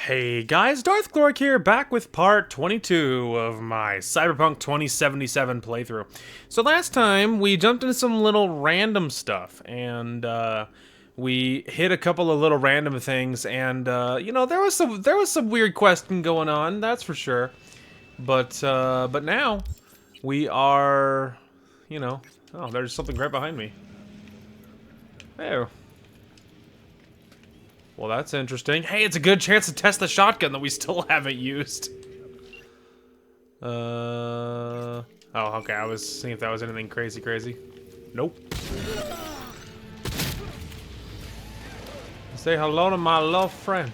Hey guys, Darth Gloric here, back with part 22 of my Cyberpunk 2077 playthrough. So last time, we jumped into some little random stuff, and we hit a couple of little random things, and you know, there was some weird questing going on, that's for sure. But now, we are, you know, oh, there's something right behind me. There. Well, that's interesting. Hey, it's a good chance to test the shotgun that we still haven't used. Oh, okay. I was seeing if that was anything crazy. Nope. Say hello to my love friend.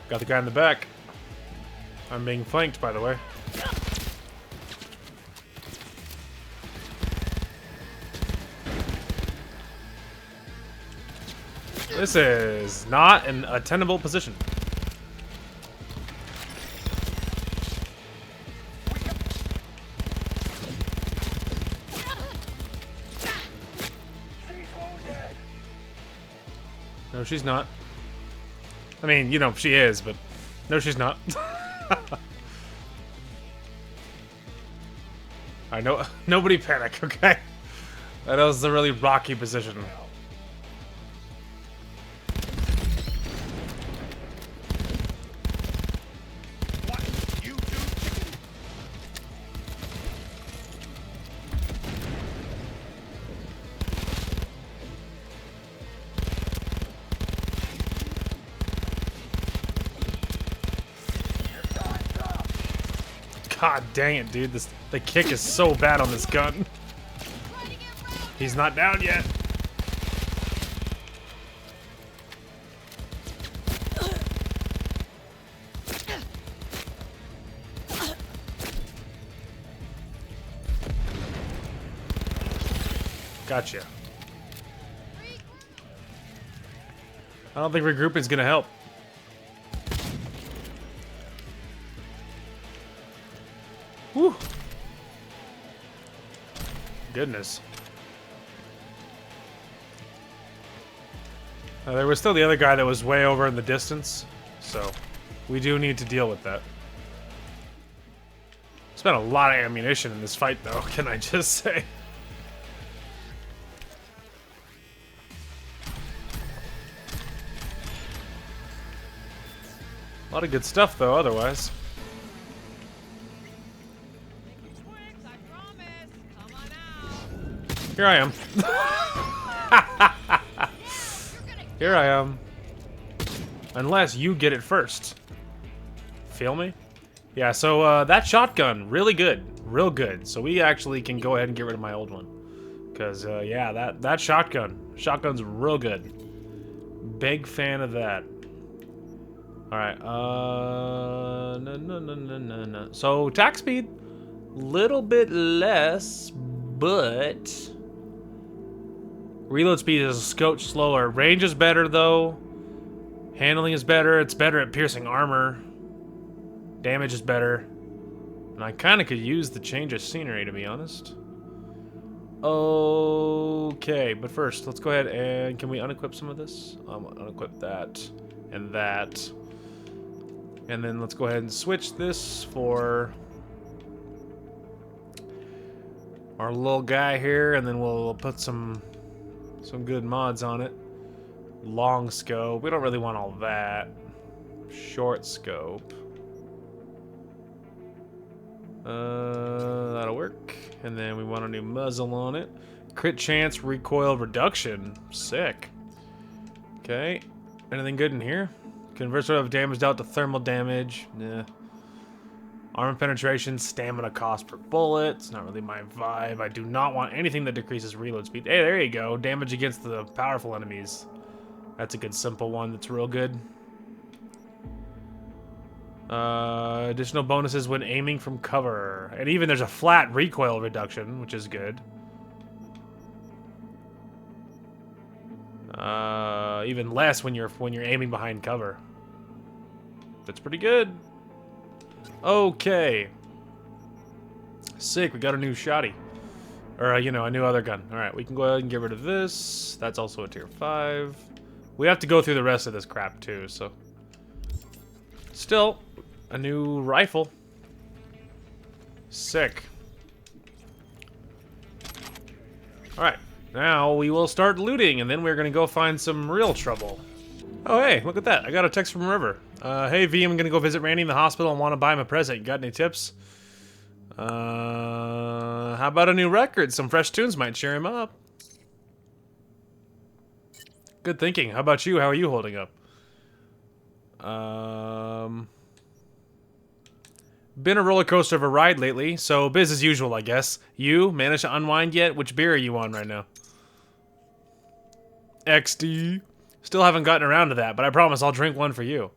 Got the guy in the back. I'm being flanked, by the way. This is not a tenable position. No, she's not. I mean, you know, she is, but no, she's not. I know. Nobody panic, okay? That was a really rocky position. God dang it, dude. The kick is so bad on this gun. He's not down yet. Gotcha. I don't think regrouping's gonna help. Whew. Goodness. There was still the other guy that was way over in the distance, so we do need to deal with that. Spent a lot of ammunition in this fight, though, can I just say? A lot of good stuff, though, otherwise. Here I am. Here I am. Unless you get it first. Feel me? Yeah, so that shotgun, really good. Real good. So we actually can go ahead and get rid of my old one. Because, yeah, that shotgun's real good. Big fan of that. Alright, no. So, attack speed, little bit less, but reload speed is a scotch slower. Range is better, though. Handling is better. It's better at piercing armor. Damage is better. And I kind of could use the change of scenery, to be honest. Okay, but first, let's go ahead and... Can we unequip some of this? Unequip that and that. And then let's go ahead and switch this for our little guy here, and then we'll put some good mods on it. Long scope. We don't really want all that. Short scope. That'll work. And then we want a new muzzle on it. Crit chance recoil reduction. Sick. Okay. Anything good in here? Converts of damage dealt to thermal damage. Nah. Armor penetration, stamina cost per bullet. It's not really my vibe. I do not want anything that decreases reload speed. Hey, there you go. Damage against the powerful enemies. That's a good simple one that's real good. Additional bonuses when aiming from cover. And even there's a flat recoil reduction, which is good. Even less when you're aiming behind cover. That's pretty good. Okay. Sick, we got a new shotty. Or, you know, a new other gun. Alright, we can go ahead and get rid of this. That's also a tier 5. We have to go through the rest of this crap, too, so... Still, a new rifle. Sick. Alright, now we will start looting, and then we're gonna go find some real trouble. Oh, hey, look at that. I got a text from River. Hey, V, I'm gonna go visit Randy in the hospital and want to buy him a present. You got any tips? How about a new record? Some fresh tunes might cheer him up. Good thinking. How about you? How are you holding up? Been a roller coaster of a ride lately, so biz as usual, I guess. You managed to unwind yet? Which beer are you on right now? XD. Still haven't gotten around to that, but I promise I'll drink one for you.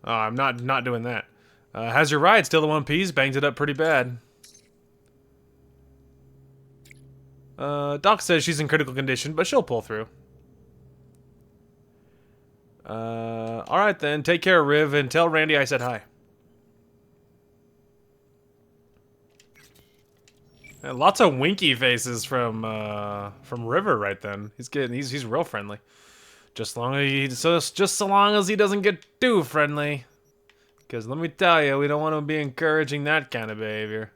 Oh, I'm not doing that. How's your ride? Still the one piece? Banged it up pretty bad. Doc says she's in critical condition, but she'll pull through. Alright then, take care, Riv, and tell Randy I said hi. Lots of winky faces from River right then. He's real friendly. Just so long as he doesn't get too friendly. Because let me tell you, we don't want to be encouraging that kind of behavior.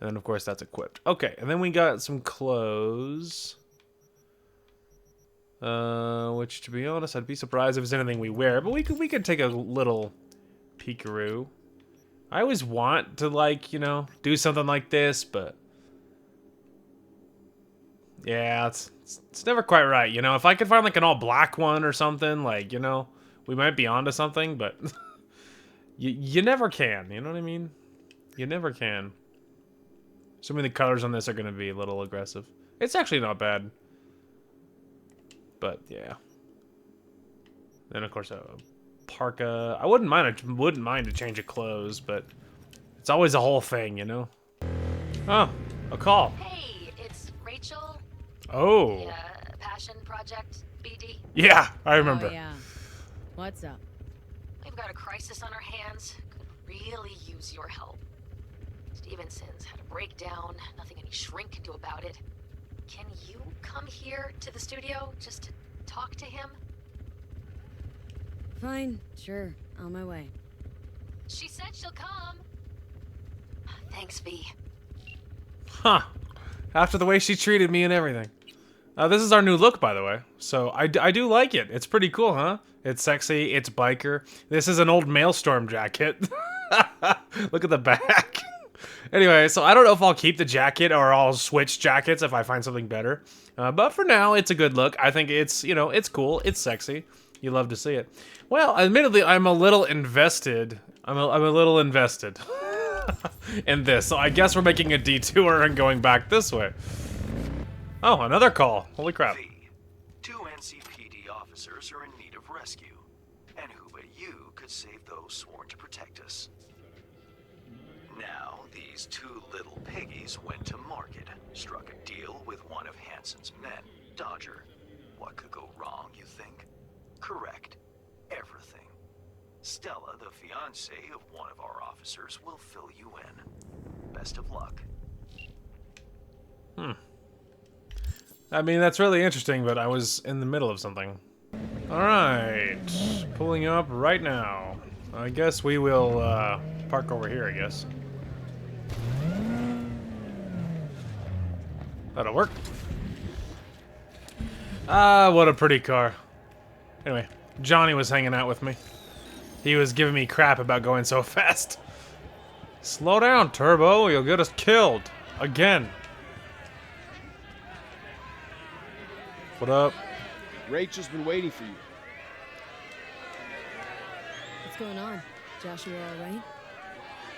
And then, of course, that's equipped. Okay, and then we got some clothes. Which, to be honest, I'd be surprised if there's anything we wear. But we could take a little peekaroo. I always want to, like, you know, do something like this, but... Yeah, it's never quite right, you know? If I could find, like, an all-black one or something, like, you know, we might be onto something, but... You never can, you know what I mean? You never can. Some of the colors on this are going to be a little aggressive. It's actually not bad. But, yeah. Then, of course, a parka. I wouldn't mind a change of clothes, but it's always a whole thing, you know? Oh, a call. Hey, it's Rachel. Oh. The, Passion Project, BD. Yeah, I remember. Oh, yeah. What's up? We've got a crisis on our hands. Could really use your help. Stevenson's had a breakdown. Nothing any shrink can do about it. Can you come here to the studio just to talk to him? Fine, sure. On my way. She said she'll come. Thanks, V. Huh. After the way she treated me and everything. This is our new look, by the way. So I do like it. It's pretty cool, huh? It's sexy. It's biker. This is an old Maelstrom jacket. Look at the back. Anyway, so I don't know if I'll keep the jacket or I'll switch jackets if I find something better. But for now, it's a good look. I think it's, you know, it's cool. It's sexy. You love to see it. Well, admittedly, I'm a little invested. I'm a little invested in this. So I guess we're making a detour and going back this way. Oh, another call. Holy crap. Two NCPD officers are in need of rescue. And who but you could save those sworn to protect us? Now, these two little piggies went to market, struck a deal with one of Hansen's men, Dodger. What could go wrong, you think? Correct. Everything. Stella, the fiancée of one of our officers, will fill you in. Best of luck. I mean, that's really interesting, but I was in the middle of something. Alright. Pulling up right now. I guess we will, park over here, I guess. That'll work. Ah, what a pretty car. Anyway, Johnny was hanging out with me. He was giving me crap about going so fast. Slow down, Turbo. You'll get us killed. Again. What up? Rachel's been waiting for you. What's going on? Joshua all right?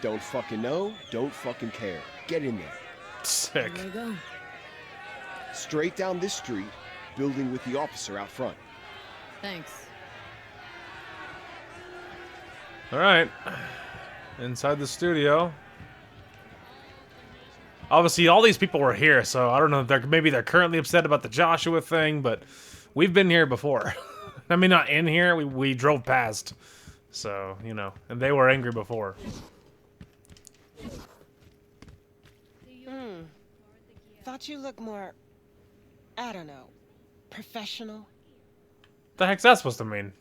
Don't fucking know, don't fucking care. Get in there. Sick. Where do I go? Straight down this street, building with the officer out front. Thanks. Alright. Inside the studio. Obviously, all these people were here, so I don't know if maybe they're currently upset about the Joshua thing, but we've been here before. I mean, not in here, we drove past. So, you know, and they were angry before. thought you looked more, I don't know, professional. The heck's that supposed to mean?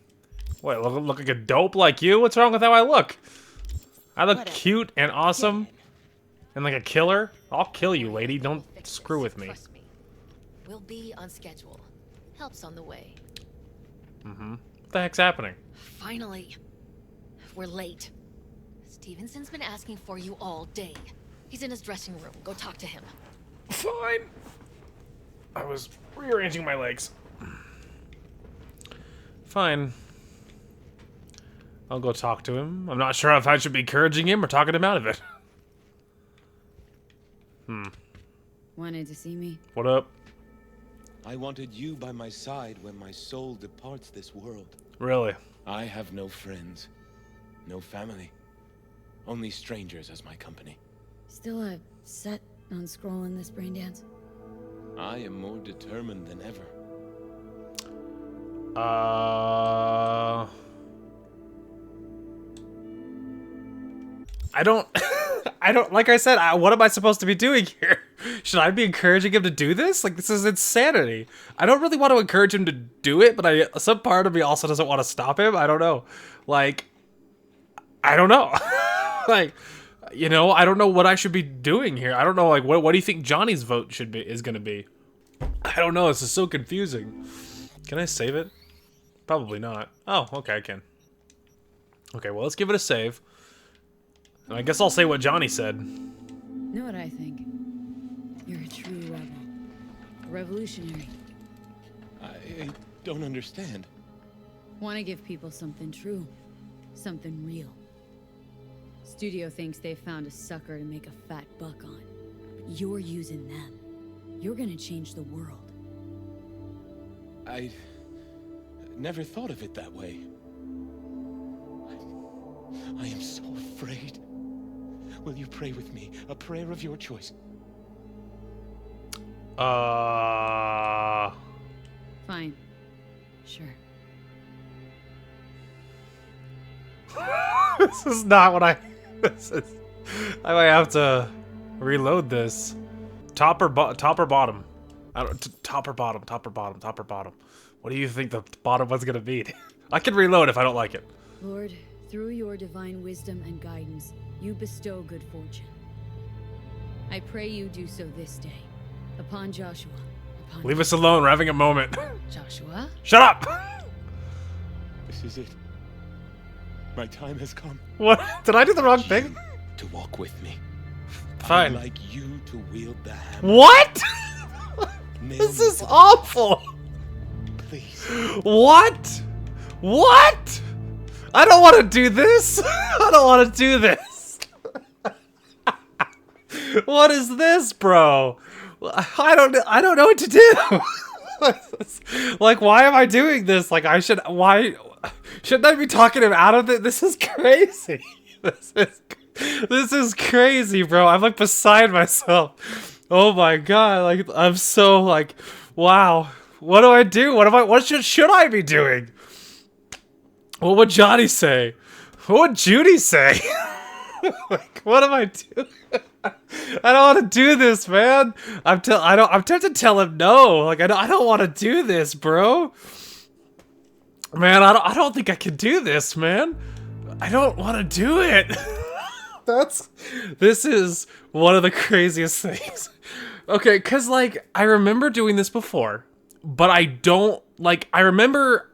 What, look like a dope like you? What's wrong with how I look? I look Whatever. cute and awesome and like a killer. I'll kill you, lady. Don't screw with me. Trust me. We'll be on schedule. Help's on the way. What the heck's happening? Finally. We're late. Stevenson's been asking for you all day. He's in his dressing room. Go talk to him. Fine. I was rearranging my legs. Fine. I'll go talk to him. I'm not sure if I should be encouraging him or talking him out of it. Wanted to see me? What up? I wanted you by my side when my soul departs this world. Really? I have no friends, no family, only strangers as my company. Still set on scrolling this brain dance? I am more determined than ever. I don't, like I said, what am I supposed to be doing here? Should I be encouraging him to do this? Like, this is insanity. I don't really want to encourage him to do it, but some part of me also doesn't want to stop him. I don't know. Like, I don't know. Like, you know, I don't know what I should be doing here. I don't know, like, what do you think Johnny's vote is gonna be? I don't know, this is so confusing. Can I save it? Probably not. Oh, okay, I can. Okay, well, let's give it a save. And I guess I'll say what Johnny said. Know what I think? You're a true rebel. A revolutionary. I don't understand. Want to give people something true. Something real. Studio thinks they've found a sucker to make a fat buck on. But you're using them. You're gonna change the world. I never thought of it that way. I am so afraid. Will you pray with me? A prayer of your choice. Fine. Sure. This is not what I... This is... I might have to reload this. Top or bottom? I don't... Top or bottom? Top or bottom? Top or bottom? What do you think the bottom one's gonna be? I can reload if I don't like it. Lord, through your divine wisdom and guidance, you bestow good fortune. I pray you do so this day. Upon Joshua. Leave us alone, we're having a moment. Joshua? Shut up! This is it. My time has come. What? Did I do the wrong thing? To walk with me. Fine. I'd like you to wield the hammer. What? Nail This me is to the awful! Please. What? What? I don't want to do this. I don't want to do this. What is this, bro? I don't know what to do. Like, why am I doing this? Like, why shouldn't I be talking him out of it? This is crazy. This is crazy, bro. I'm like beside myself. Oh my god, like I'm so like, wow. What do I do? What should I be doing? What would Johnny say? What would Judy say? Like, what am I doing? I don't want to do this, man. I'm tempted to tell him no. Like, I don't want to do this, bro. Man, I don't think I can do this, man. I don't want to do it. This is one of the craziest things. Okay, cause like I remember doing this before, but I don't like. I remember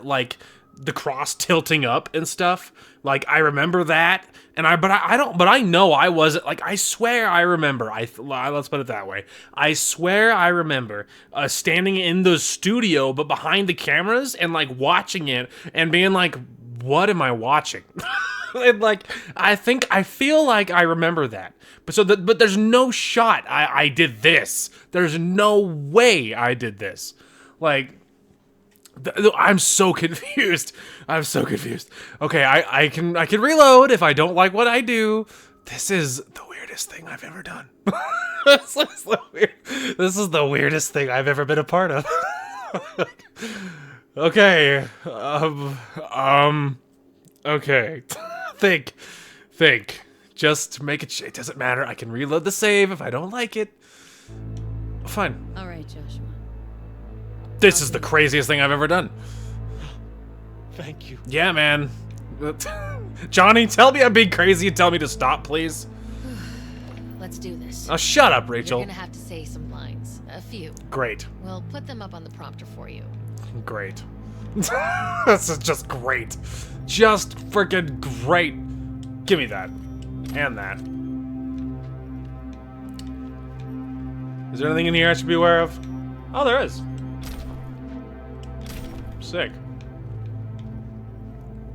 like the cross tilting up and stuff. Like I remember that, and but I know I wasn't like. I swear I remember. Let's put it that way. I swear I remember standing in the studio, but behind the cameras and like watching it and being like, "What am I watching?" And like I feel like I remember that. But there's no shot I did this. There's no way I did this. Like I'm so confused. I'm so confused. Okay, I can reload if I don't like what I do. This is the weirdest thing I've ever done. This is the weirdest thing I've ever been a part of. Okay. Okay. Think. Just make it. It doesn't matter. I can reload the save if I don't like it. Fine. All right, Joshua. This is the craziest thing I've ever done. Thank you. Yeah, man. Johnny, tell me I'm being crazy and tell me to stop, please. Let's do this. Oh, shut up, You're Rachel. gonna have to say some lines. A few. Great. We'll put them up on the prompter for you. Great. This is just great. Just freaking great. Give me that. And that. Is there anything in here I should be aware of? Oh, there is. Sick.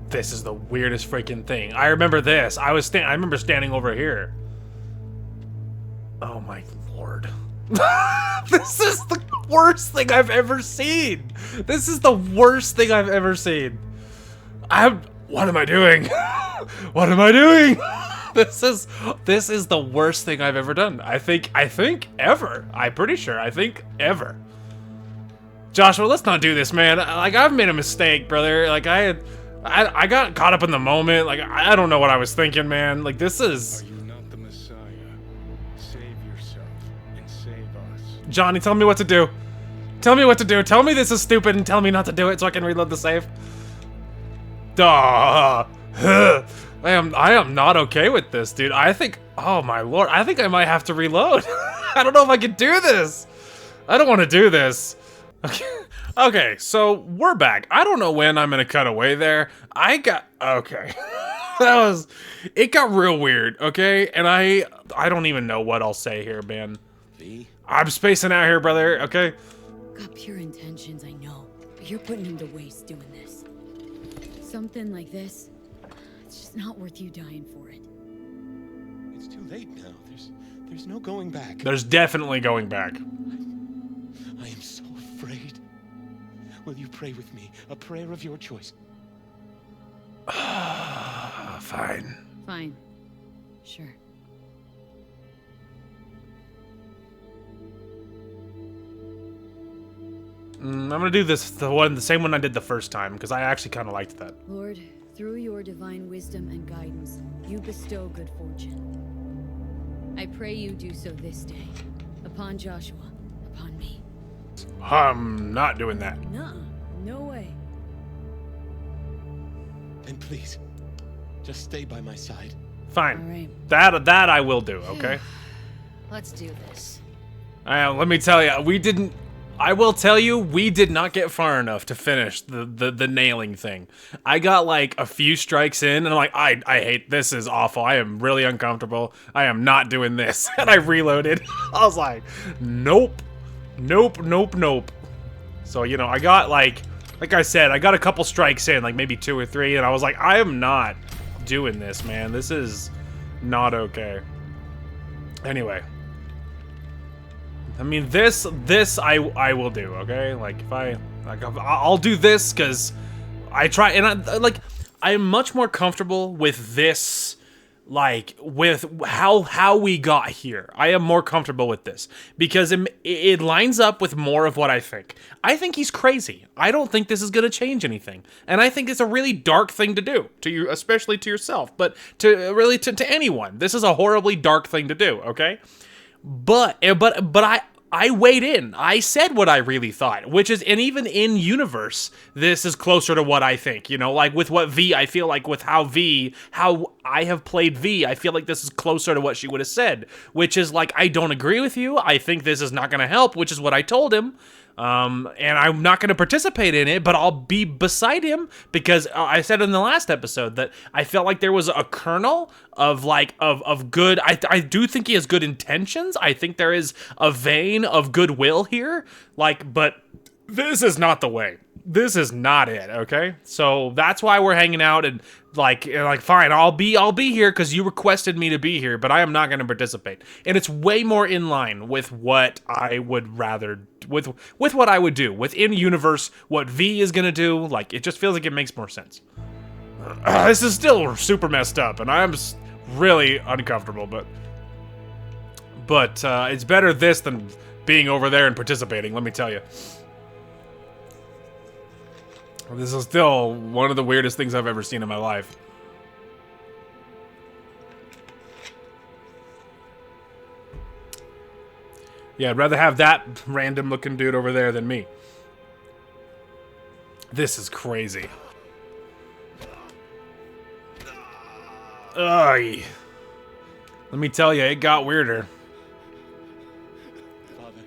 This is the weirdest freaking thing. I remember this. I remember standing over here. Oh my lord. This is the worst thing I've ever seen. This is the worst thing I've ever seen. What am I doing? What am I doing? This is the worst thing I've ever done. I think ever. I'm pretty sure. I think ever. Joshua, let's not do this, man. Like, I've made a mistake, brother. Like, I got caught up in the moment. Like, I don't know what I was thinking, man. Like, this is... Are you not the Messiah? Save yourself and save us. Johnny, tell me what to do. Tell me what to do. Tell me this is stupid and tell me not to do it so I can reload the save. Duh. I am not okay with this, dude. I think... Oh, my lord. I think I might have to reload. I don't know if I can do this. I don't want to do this. Okay, so we're back. I don't know when I'm gonna cut away there. Okay. It got real weird, okay? And I don't even know what I'll say here, man. V? I'm spacing out here, brother, okay? Got pure intentions, I know. But you're putting him to waste doing this. Something like this, it's just not worth you dying for it. It's too late now. There's no going back. There's definitely going back. I am so afraid. Will you pray with me? A prayer of your choice. Fine. Fine. Sure. I'm gonna do this, the same one I did the first time, because I actually kind of liked that. Lord, through your divine wisdom and guidance, you bestow good fortune. I pray you do so this day, upon Joshua, upon me. I'm not doing that. Nuh-uh, no way. Then please, just stay by my side. Fine. All right. That I will do, okay? Let's do this. Let me tell you, I will tell you, we did not get far enough to finish the nailing thing. I got like a few strikes in, and I'm like, I hate, this is awful. I am really uncomfortable. I am not doing this. And I reloaded. I was like, nope. Nope, nope, nope. So, you know, I got like I said, I got a couple strikes in, like maybe 2 or 3, and I was like, I am not doing this, man. This is not okay. Anyway. I mean, this I will do, okay? Like, I'll do this, because I try, and I'm much more comfortable with this, like, with how we got here. I am more comfortable with this, because it lines up with more of what I think. I think he's crazy. I don't think this is going to change anything, and I think it's a really dark thing to do, to you, especially to yourself, but to anyone. This is a horribly dark thing to do, okay? But I weighed in. I said what I really thought, which is, and even in universe, this is closer to what I think, you know, like with what V, I feel like with how I have played V, I feel like this is closer to what she would have said, which is like, I don't agree with you. I think this is not going to help, which is what I told him. And I'm not going to participate in it, but I'll be beside him, because I said in the last episode that I felt like there was a kernel of of good. I do think he has good intentions. I think there is a vein of goodwill here, but this is not the way. This is not it, okay? So that's why we're hanging out, and like fine, I'll be here because you requested me to be here, but I am not going to participate. And it's way more in line with what I would rather with what I would do within universe, what V is going to do. Like, it just feels like it makes more sense. This is still super messed up, and I'm really uncomfortable, but it's better this than being over there and participating, let me tell you. This is still one of the weirdest things I've ever seen in my life. Yeah, I'd rather have that random looking dude over there than me. This is crazy. Ugh. Let me tell you, it got weirder. Father,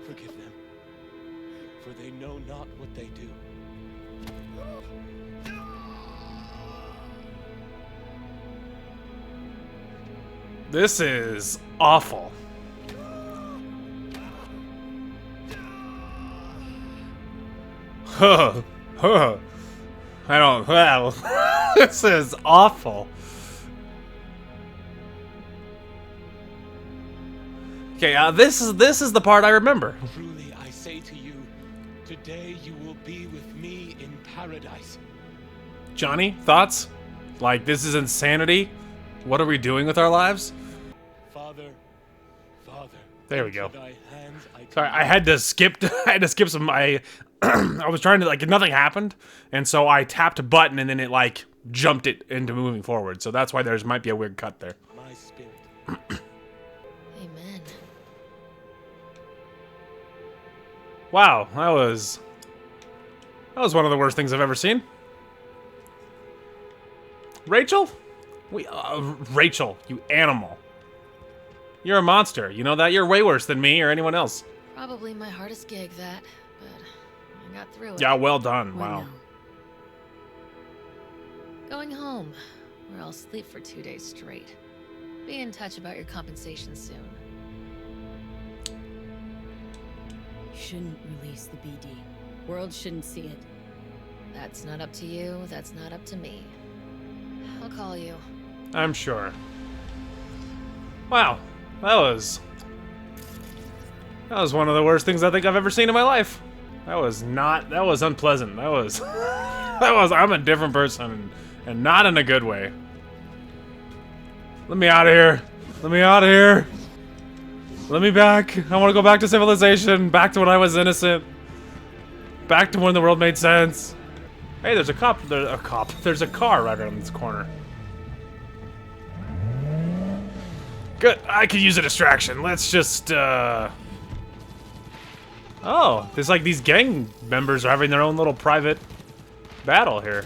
forgive them, for they know not what they do. This is awful. Huh. Huh. I don't. Well, this is awful. Okay, this is the part I remember. Truly, I say to you, today you will be with me in paradise. Johnny, thoughts? Like, this is insanity? What are we doing with our lives? Father, Father. There we go. into thy hands I Sorry, I had to skip. I had to skip some. I was trying to, like, nothing happened, and so I tapped a button, and then it like jumped it into moving forward. So that's why there's might be a weird cut there. my spirit. Amen. Wow, that was one of the worst things I've ever seen. Rachel, Rachel, you animal. You're a monster. You know that? You're way worse than me or anyone else. Probably my hardest gig, that, but I got through it. Yeah, well done. Or Wow. no. Going home, where I'll sleep for 2 days straight. Be in touch about your compensation soon. You shouldn't release the BD. World shouldn't see it. That's not up to you, that's not up to me. I'll call you. I'm sure. Wow, that was one of the worst things I think I've ever seen in my life. That was unpleasant. That was, I'm a different person, and not in a good way. Let me out of here. Let me out of here. Let me back. I want to go back to civilization, back to when I was innocent. Back to when the world made sense. Hey, there's a cop. There's a car right around this corner. Good. I could use a distraction. Let's just, Oh, there's like these gang members are having their own little private battle here.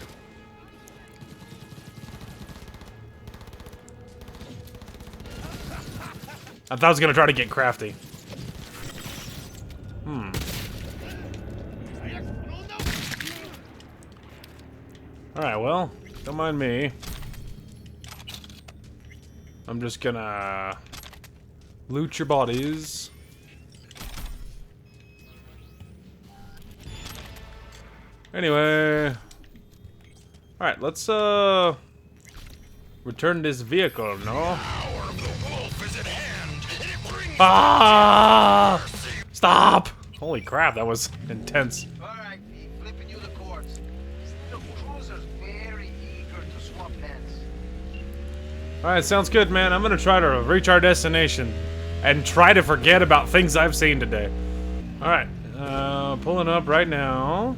I thought I was gonna try to get crafty. Alright, well, don't mind me. I'm just gonna loot your bodies. Anyway. Alright, let's return this vehicle, no? Ah! Stop! Holy crap, that was intense. Alright, V, flipping you the course. The cruiser's very eager to swap hands. Alright, sounds good, man. I'm gonna try to reach our destination and try to forget about things I've seen today. Alright, pulling up right now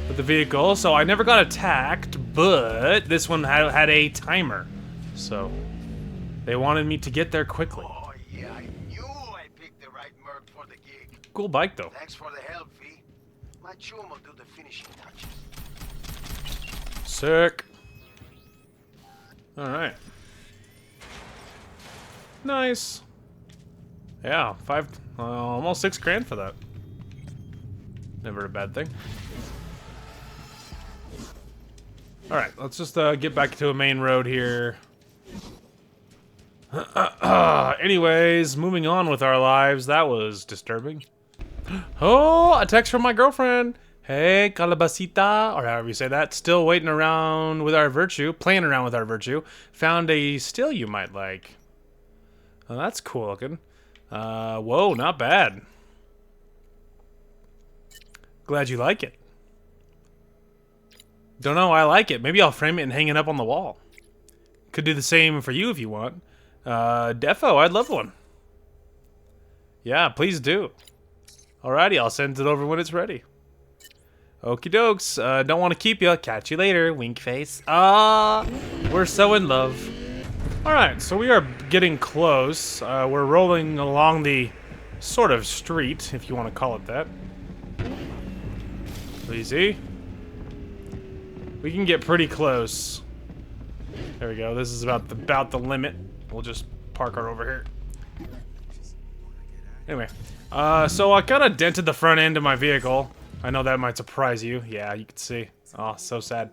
with the vehicle. So I never got attacked, but this one had a timer. So they wanted me to get there quickly. Oh yeah, I knew I picked the right Merc for the gig. Cool bike, though. Thanks for the help, V. My chum will do the finishing touches. Sick. Alright. Nice. Yeah, almost 6 grand for that. Never a bad thing. Alright, let's just get back to a main road here. Anyways, moving on with our lives. That was disturbing. Oh, a text from my girlfriend. Hey, calabacita, or however you say that. Still waiting around with our virtue. Playing around with our virtue. Found a still you might like. Oh, that's cool looking. Whoa, not bad. Glad you like it. Don't know, I like it. Maybe I'll frame it and hang it up on the wall. Could do the same for you if you want. Defo, I'd love one. Yeah, please do. Alrighty, I'll send it over when it's ready. Okie dokes. Don't want to keep you. Catch you later. Wink face. We're so in love. Alright, so we are getting close. We're rolling along the sort of street, if you want to call it that. Easy. We can get pretty close. There we go. This is about the limit. We'll just park her over here. Anyway, so I kind of dented the front end of my vehicle. I know that might surprise you. Yeah, you can see. Oh, so sad.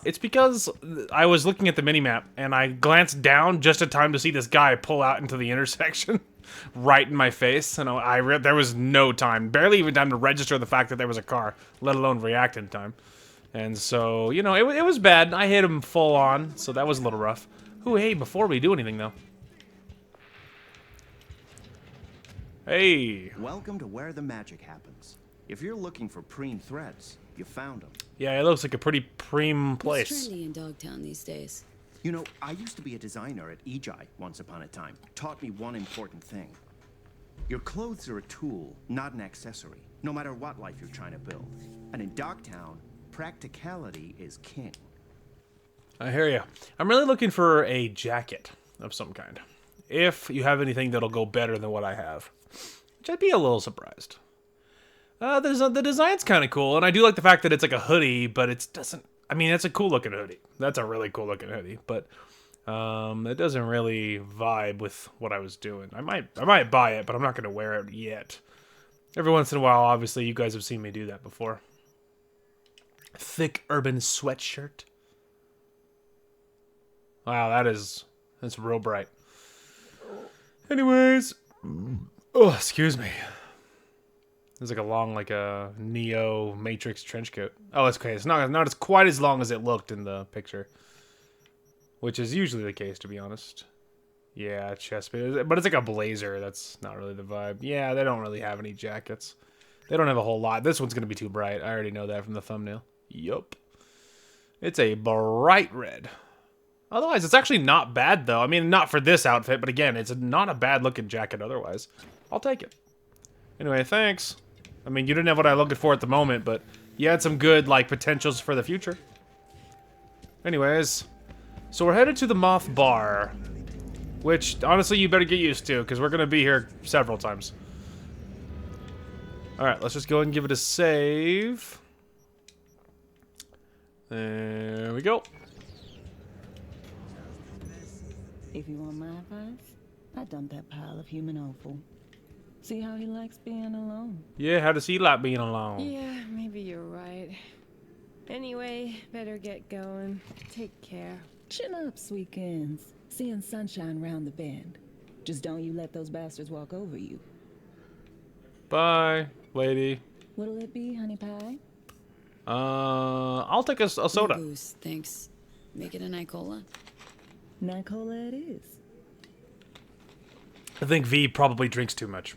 It's because I was looking at the minimap and I glanced down just in time to see this guy pull out into the intersection right in my face. And there was no time, barely even time to register the fact that there was a car, let alone react in time. And so, you know, it was bad. I hit him full on, so that was a little rough. Ooh, hey, before we do anything, though. Hey. Welcome to where the magic happens. If you're looking for preem threads, you found them. Yeah, it looks like a pretty preem place. What's trendy in Dogtown these days? You know, I used to be a designer at EJI once upon a time. Taught me one important thing. Your clothes are a tool, not an accessory, no matter what life you're trying to build. And in Dogtown, practicality is king. I hear you. I'm really looking for a jacket of some kind. If you have anything that'll go better than what I have. Which I'd be a little surprised. The design's kind of cool, and I do like the fact that it's like a hoodie, but it doesn't... I mean, it's a cool looking hoodie. That's a really cool looking hoodie, but it doesn't really vibe with what I was doing. I might buy it, but I'm not going to wear it yet. Every once in a while, obviously, you guys have seen me do that before. Thick urban sweatshirt. Wow, that's real bright. Anyways, oh, excuse me. There's like a long, like a Neo Matrix trench coat. Oh, it's okay. It's not as quite as long as it looked in the picture, which is usually the case, to be honest. Yeah, chest piece, but it's like a blazer. That's not really the vibe. Yeah, they don't really have any jackets. They don't have a whole lot. This one's gonna be too bright. I already know that from the thumbnail. Yup. It's a bright red. Otherwise, it's actually not bad, though. I mean, not for this outfit, but again, it's not a bad-looking jacket otherwise. I'll take it. Anyway, thanks. I mean, you didn't have what I'm looking for at the moment, but you had some good, like, potentials for the future. Anyways, so we're headed to the Moth Bar, which, honestly, you better get used to, because we're going to be here several times. Alright, let's just go ahead and give it a save. There we go. If you want my advice, I dump that pile of human offal. See how he likes being alone. Yeah, how does he like being alone? Yeah, maybe you're right. Anyway, better get going. Take care. Chin up, sweetkins. Seeing sunshine round the bend. Just don't you let those bastards walk over you. Bye, lady. What'll it be, honey pie? I'll take a soda. Booze, thanks. Make it a Nicola. Nicola it is. I think V probably drinks too much.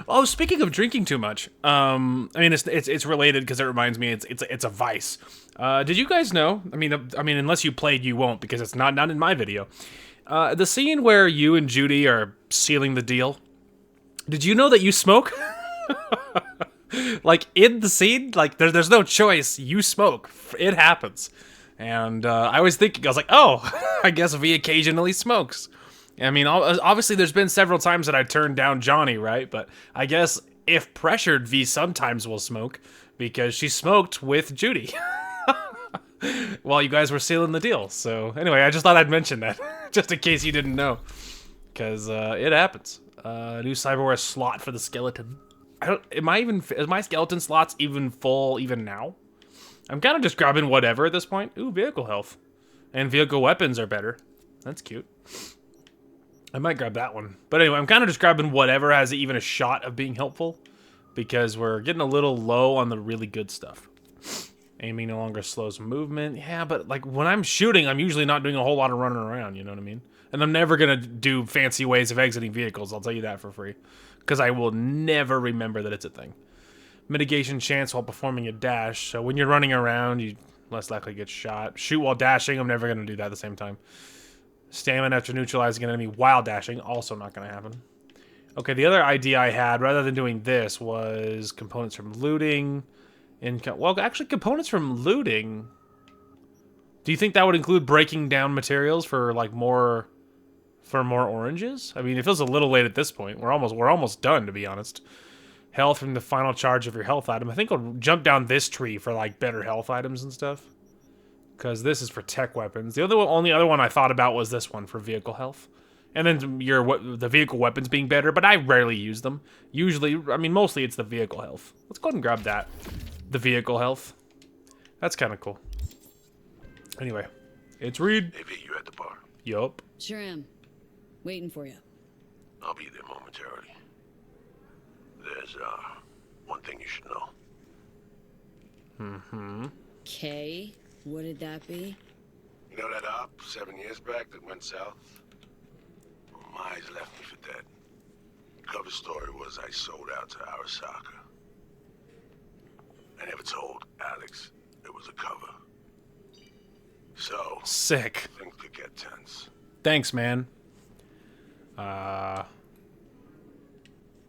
Oh, speaking of drinking too much, I mean it's related because it reminds me it's a vice. Did you guys know? I mean unless you played, you won't because it's not in my video. The scene where you and Judy are sealing the deal. Did you know that you smoke? Like in the scene, like there's no choice. You smoke. It happens. And I was thinking, I was like, oh, I guess V occasionally smokes. I mean, obviously there's been several times that I turned down Johnny, right? But I guess if pressured, V sometimes will smoke because she smoked with Judy while you guys were sealing the deal. So anyway, I just thought I'd mention that just in case you didn't know, because it happens. New cyberware slot for the skeleton. Is my skeleton slots even full even now? I'm kind of just grabbing whatever at this point. Ooh, vehicle health. And vehicle weapons are better. That's cute. I might grab that one. But anyway, I'm kind of just grabbing whatever has even a shot of being helpful. Because we're getting a little low on the really good stuff. Aiming no longer slows movement. Yeah, but like when I'm shooting, I'm usually not doing a whole lot of running around, you know what I mean? And I'm never going to do fancy ways of exiting vehicles, I'll tell you that for free. Because I will never remember that it's a thing. Mitigation chance while performing a dash. So when you're running around, you less likely get shot. Shoot while dashing, I'm never going to do that at the same time. Stamina after neutralizing an enemy while dashing, also not going to happen. Okay, the other idea I had, rather than doing this, was components from looting. Well, actually, components from looting... Do you think that would include breaking down materials for, like, more For more oranges? I mean, it feels a little late at this point. We're almost done, to be honest. Health from the final charge of your health item. I think I'll jump down this tree for like better health items and stuff. Because this is for tech weapons. The only other one I thought about was this one for vehicle health. And then the vehicle weapons being better, but I rarely use them. Usually, I mean, mostly it's the vehicle health. Let's go ahead and grab that. The vehicle health. That's kind of cool. Anyway, it's Reed. Hey, V, you at the bar? Yup. Sure am. Waiting for you. I'll be there momentarily. There's, one thing you should know. Mm-hmm. Okay, what did that be? You know that op 7 years back that went south? Well, my eyes left me for dead. Cover story was I sold out to Arasaka. I never told Alex it was a cover. So... Sick. Things could get tense. Thanks, man.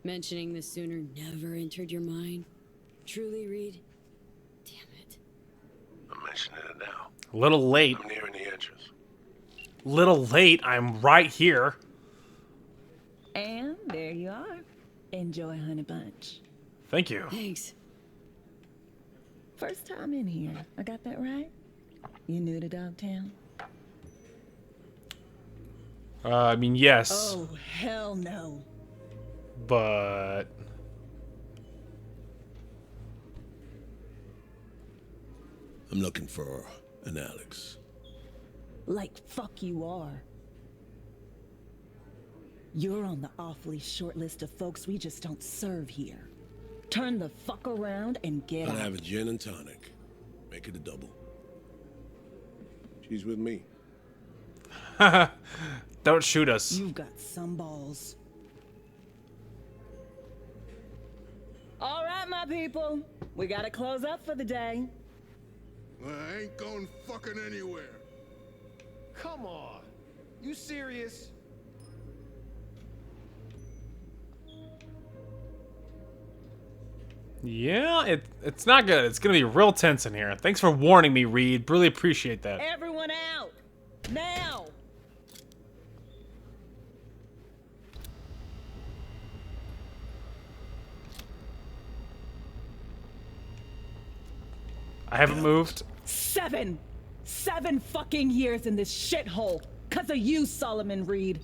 Mentioning this sooner never entered your mind? Truly, Reed? Damn it. I'm mentioning it now. A little late. I'm nearing the entrance. Little late. I'm right here. And there you are. Enjoy Honey Bunch. Thank you. Thanks. First time in here. I got that right? You new to Dogtown? I mean, yes. Oh, hell no. But... I'm looking for an Alex. Like fuck you are. You're on the awfully short list of folks we just don't serve here. Turn the fuck around and get out. I'll have a gin and tonic. Make it a double. She's with me. Don't shoot us. You've got some balls. All right, my people. We gotta close up for the day. I ain't going fucking anywhere. Come on. You serious? Yeah, it's not good. It's gonna be real tense in here. Thanks for warning me, Reed. Really appreciate that. Everyone out! Now! I haven't moved. 7 fucking years in this shithole. 'Cause of you, Solomon Reed.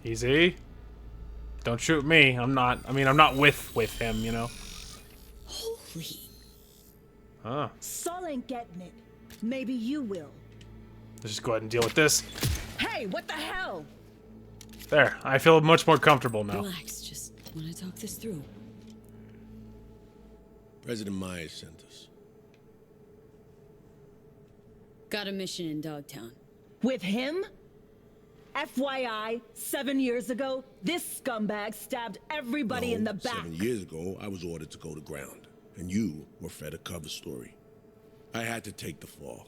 Easy. Don't shoot me. I'm not with him, you know. Holy. Huh. Sol ain't getting it. Maybe you will. Let's just go ahead and deal with this. Hey, what the hell? There. I feel much more comfortable now. Relax, just want to talk this through. President Myers sent us. Got a mission in Dogtown. With him? FYI, 7 years ago, this scumbag stabbed everybody in the back. 7 years ago, I was ordered to go to ground, and you were fed a cover story. I had to take the fall.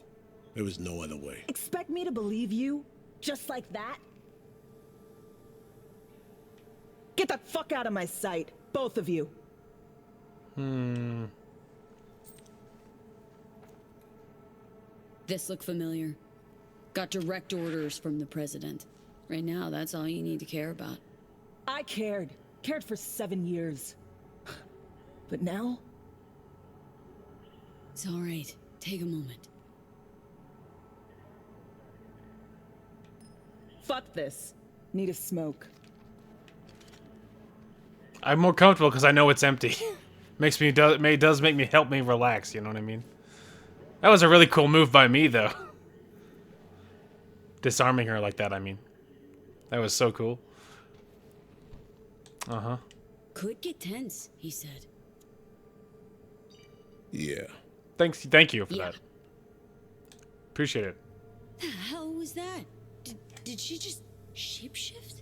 There was no other way. Expect me to believe you? Just like that? Get the fuck out of my sight, both of you. This look familiar. Got direct orders from the president. Right now, that's all you need to care about. I cared. Cared for 7 years. But now? It's all right. Take a moment. Fuck this. Need a smoke. I'm more comfortable because I know it's empty. does make me help me relax, you know what I mean? That was a really cool move by me, though. Disarming her like that, I mean. That was so cool. Uh-huh. Could get tense, he said. Yeah. Thank you for that. Appreciate it. The hell was that? Did she just shapeshift?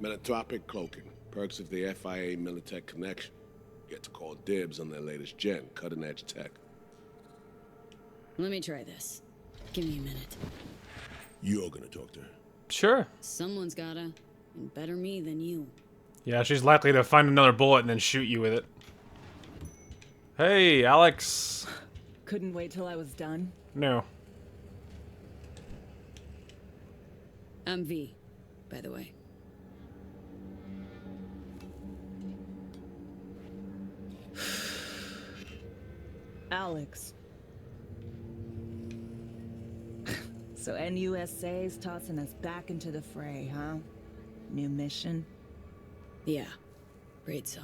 Metatropic cloaking. Perks of the FIA Militech connection. Get to call dibs on their latest gen, cutting-edge tech. Let me try this. Give me a minute. You're gonna talk to her. Sure. Someone's gotta. And better me than you. Yeah, she's likely to find another bullet and then shoot you with it. Hey, Alex. Couldn't wait till I was done. No. I'm V, by the way. Alex. So NUSA's tossing us back into the fray, huh? New mission? Yeah, great so.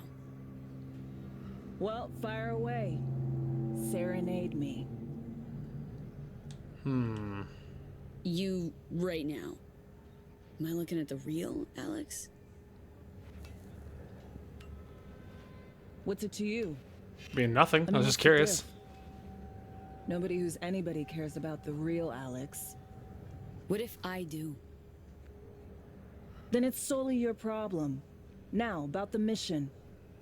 Well, fire away. Serenade me. You, right now. Am I looking at the real Alex? What's it to you? I mean, nothing. I was what's just the curious. diff? Nobody who's anybody cares about the real Alex. What if I do? Then it's solely your problem. Now, about the mission.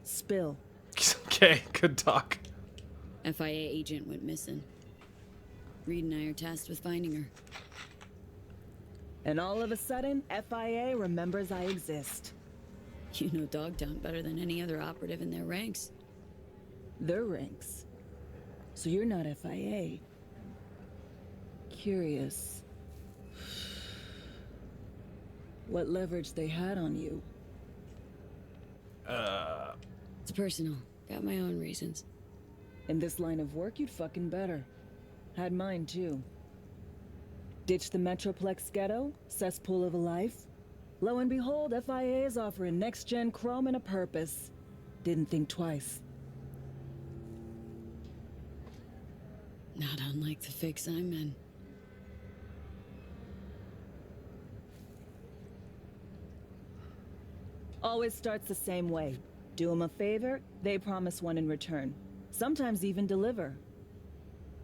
Spill. Okay, good talk. FIA agent went missing. Reed and I are tasked with finding her. And all of a sudden, FIA remembers I exist. You know Dogtown better than any other operative in their ranks. Their ranks. So you're not FIA. Curious. What leverage they had on you? It's personal. Got my own reasons. In this line of work, you'd fucking better. Had mine, too. Ditch the Metroplex ghetto, cesspool of a life. Lo and behold, FIA is offering next-gen chrome and a purpose. Didn't think twice. Not unlike the fix I'm in. Always starts the same way. Do them a favor, they promise one in return. Sometimes even deliver.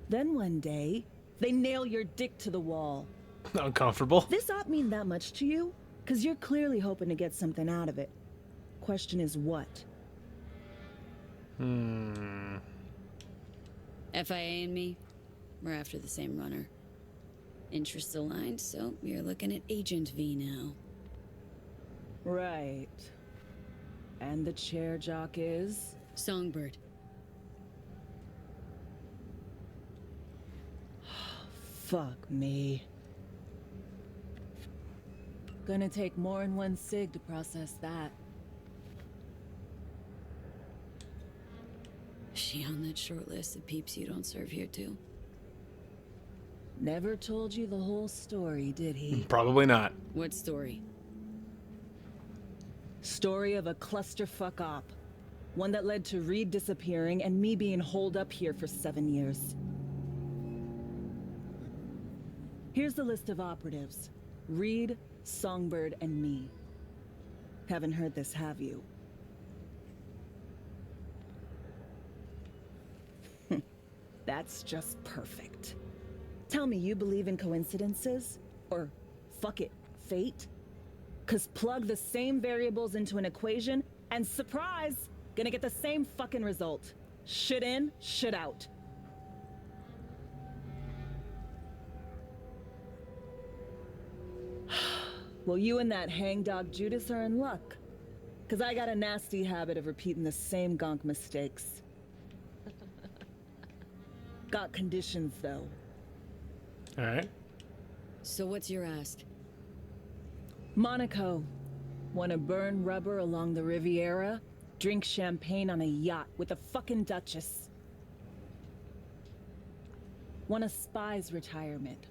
Then one day, they nail your dick to the wall. Uncomfortable. This ought mean that much to you? Because you're clearly hoping to get something out of it. Question is what? FIA and me, we're after the same runner. Interests aligned, so you're looking at Agent V now. Right. And the chair jock is? Songbird. Fuck me. Gonna take more than one cig to process that. Is she on that short list of peeps you don't serve here too? Never told you the whole story, did he? Probably not. What story? Story of a clusterfuck op. One that led to Reed disappearing and me being holed up here for 7 years. Here's the list of operatives. Reed, Songbird, and me. Haven't heard this, have you? That's just perfect. Tell me you believe in coincidences? Or, fuck it, fate? 'Cause plug the same variables into an equation, and surprise! Gonna get the same fucking result. Shit in, shit out. Well, you and that hangdog Judas are in luck. 'Cause I got a nasty habit of repeating the same gonk mistakes. Got conditions, though. Alright. So what's your ask? Monaco. Wanna burn rubber along the Riviera? Drink champagne on a yacht with a fucking duchess? Want a spy's retirement?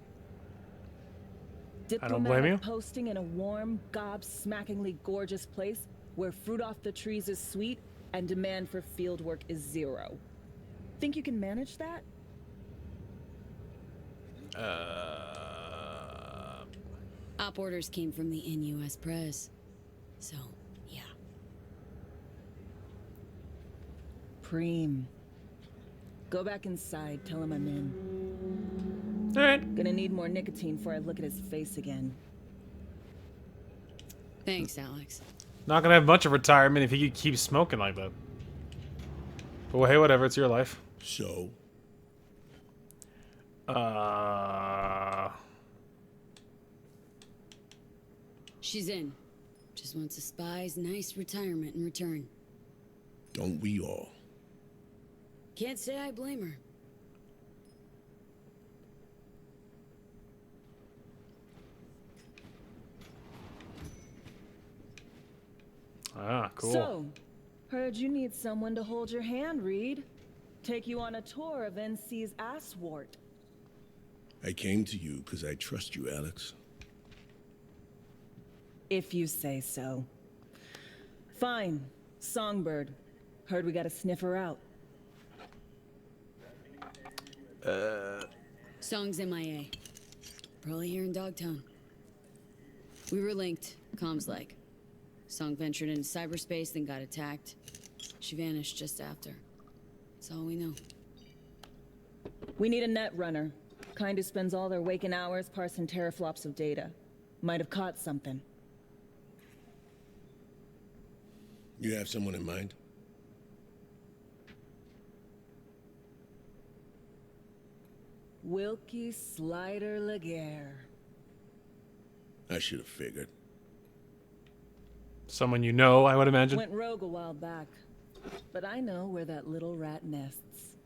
I don't blame you. Diplomatic posting in a warm, gobsmackingly gorgeous place where fruit off the trees is sweet and demand for fieldwork is zero. Think you can manage that? Op orders came from the NUS press. So, yeah. Preem. Go back inside, tell him I'm in. Alright. Gonna need more nicotine before I look at his face again. Thanks, Alex. Not gonna have much of retirement if he could keep smoking like that. But well, hey, whatever, it's your life. So? She's in. Just wants a spy's nice retirement in return. Don't we all? Can't say I blame her. Ah, cool. So, heard you need someone to hold your hand, Reed. Take you on a tour of NC's asswart. I came to you because I trust you, Alex. If you say so. Fine. Songbird. Heard we got a sniffer out. Song's MIA. Probably here in Dogtown. We were linked, comms like. Song ventured into cyberspace, then got attacked. She vanished just after. That's all we know. We need a net runner. Kind who spends all their waking hours parsing teraflops of data. Might have caught something. You have someone in mind? Wilkie Slider Laguerre. I should have figured. Someone you know, I would imagine. Went rogue a while back. But I know where that little rat nests.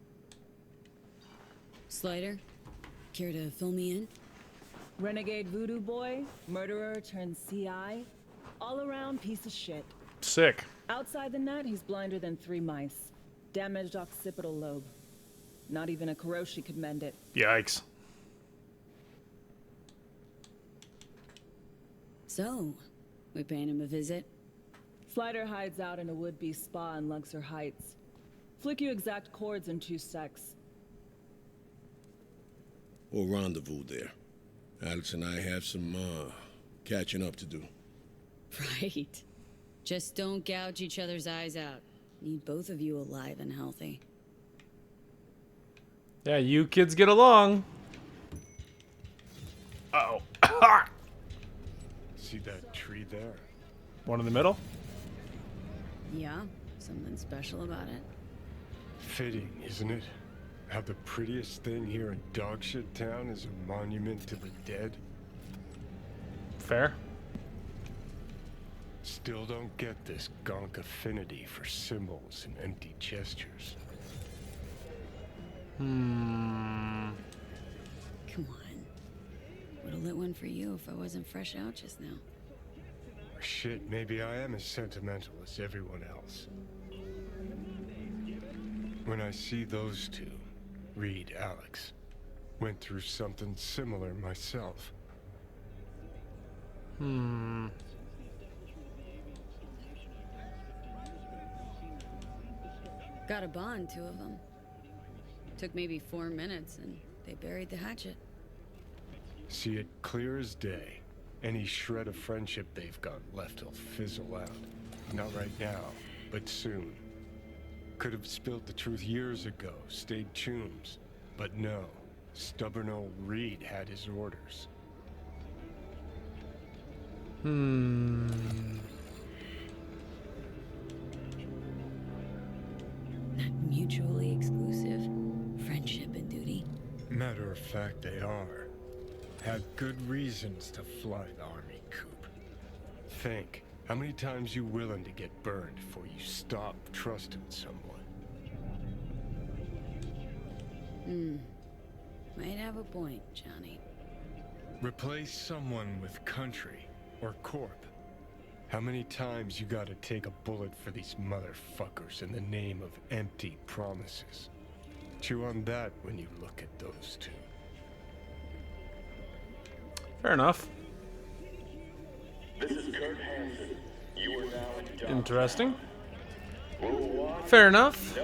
Slider, care to fill me in? Renegade voodoo boy, murderer turned CI, all around piece of shit. Sick. Outside the net, he's blinder than 3 mice. Damaged occipital lobe. Not even a Kuroshi could mend it. Yikes. So, we paying him a visit? Slider hides out in a would-be spa in Luxor Heights. Flick you exact chords in 2 secs. We'll rendezvous there. Alex and I have some, catching up to do. Right. Just don't gouge each other's eyes out. Need both of you alive and healthy. Yeah, you kids get along. Uh-oh. See that tree there? One in the middle? Yeah, something special about it. Fitting, isn't it? How the prettiest thing here in Dogshit Town is a monument to the dead? Fair. Still don't get this gonk affinity for symbols and empty gestures. Come on. Would've lit one for you if I wasn't fresh out just now. Or shit, maybe I am as sentimental as everyone else. When I see those two, Reed, Alex, went through something similar myself. Got a bond, 2 of them. Took maybe 4 minutes, and they buried the hatchet. See it clear as day. Any shred of friendship they've got left will fizzle out. Not right now, but soon. Could have spilled the truth years ago, stayed chooms. But no, stubborn old Reed had his orders. Mutually exclusive friendship and duty. Matter of fact, they are. Had good reasons to fly the army coup. Think, how many times you willing to get burned before you stop trusting someone? Might have a point, Johnny. Replace someone with country or corp. How many times you gotta take a bullet for these motherfuckers in the name of empty promises? Chew on that when you look at those two. Fair enough. This is Kurt Hansen. You are now in Interesting. Fair enough.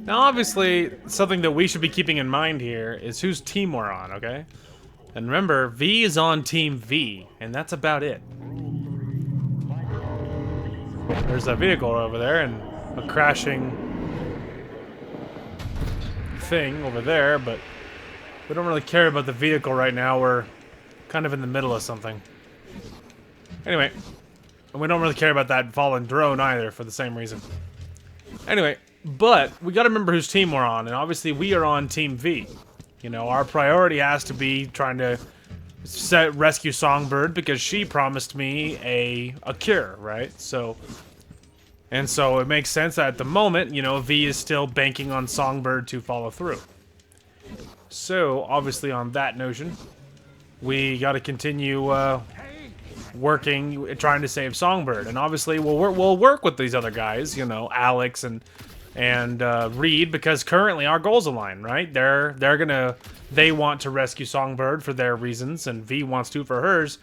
Now, obviously, something that we should be keeping in mind here is whose team we're on, okay? And remember, V is on Team V, and that's about it. There's a vehicle over there, and a crashing thing over there, but we don't really care about the vehicle right now. We're kind of in the middle of something. Anyway, and we don't really care about that fallen drone either for the same reason. Anyway, but we gotta remember whose team we're on, and obviously we are on Team V. You know, our priority has to be trying to rescue Songbird because she promised me a cure, right? So, And so it makes sense that at the moment, you know, V is still banking on Songbird to follow through. So, obviously on that notion, we got to continue working, trying to save Songbird. And obviously we'll work with these other guys, you know, Alex and Reed, because currently our goals align, right? They want to rescue Songbird for their reasons, and V wants to for hers.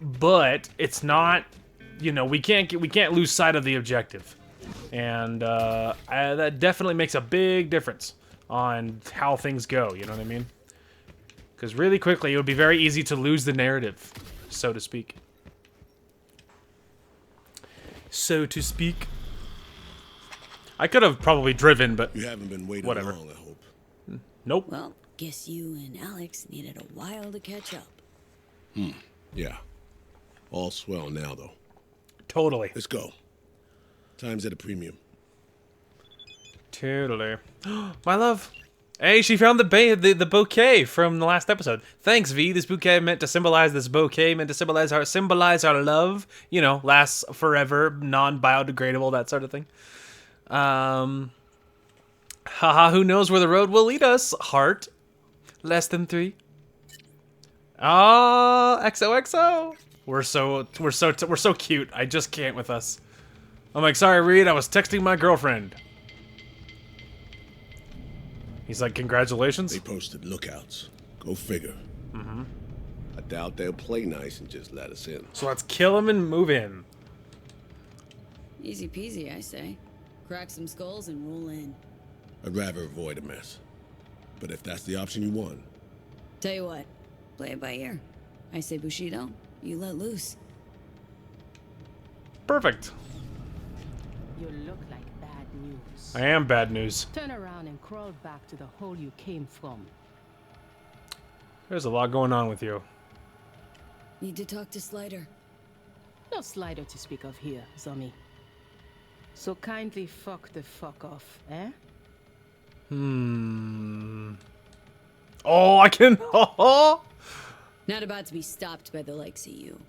But it's not, you know, we can't lose sight of the objective, and that definitely makes a big difference on how things go. You know what I mean? Because really quickly, it would be very easy to lose the narrative, so to speak. So to speak. I could have probably driven, but you haven't been waiting whatever. long, I hope. Nope. Well, guess you and Alex needed a while to catch up. Yeah. All swell now, though. Totally. Let's go. Time's at a premium. Totally. My love. Hey, she found the bouquet from the last episode. Thanks, V. This bouquet meant to symbolize our love. You know, lasts forever, non-biodegradable, that sort of thing. Haha, who knows where the road will lead us? Heart. Less than 3. Ah, XOXO. We're so cute. I just can't with us. I'm like, sorry, Reed, I was texting my girlfriend. He's like, congratulations. They posted lookouts. Go figure. Mm-hmm. I doubt they'll play nice and just let us in. So let's kill him and move in. Easy peasy, I say. Crack some skulls and roll in. I'd rather avoid a mess. But if that's the option you want. Tell you what, play it by ear. I say Bushido, you let loose. Perfect. You look like bad news. I am bad news. Turn around and crawl back to the hole you came from. There's a lot going on with you. Need to talk to Slider. No Slider to speak of here, Zombie. So kindly fuck the fuck off, eh? Oh, I can. Not about to be stopped by the likes of you.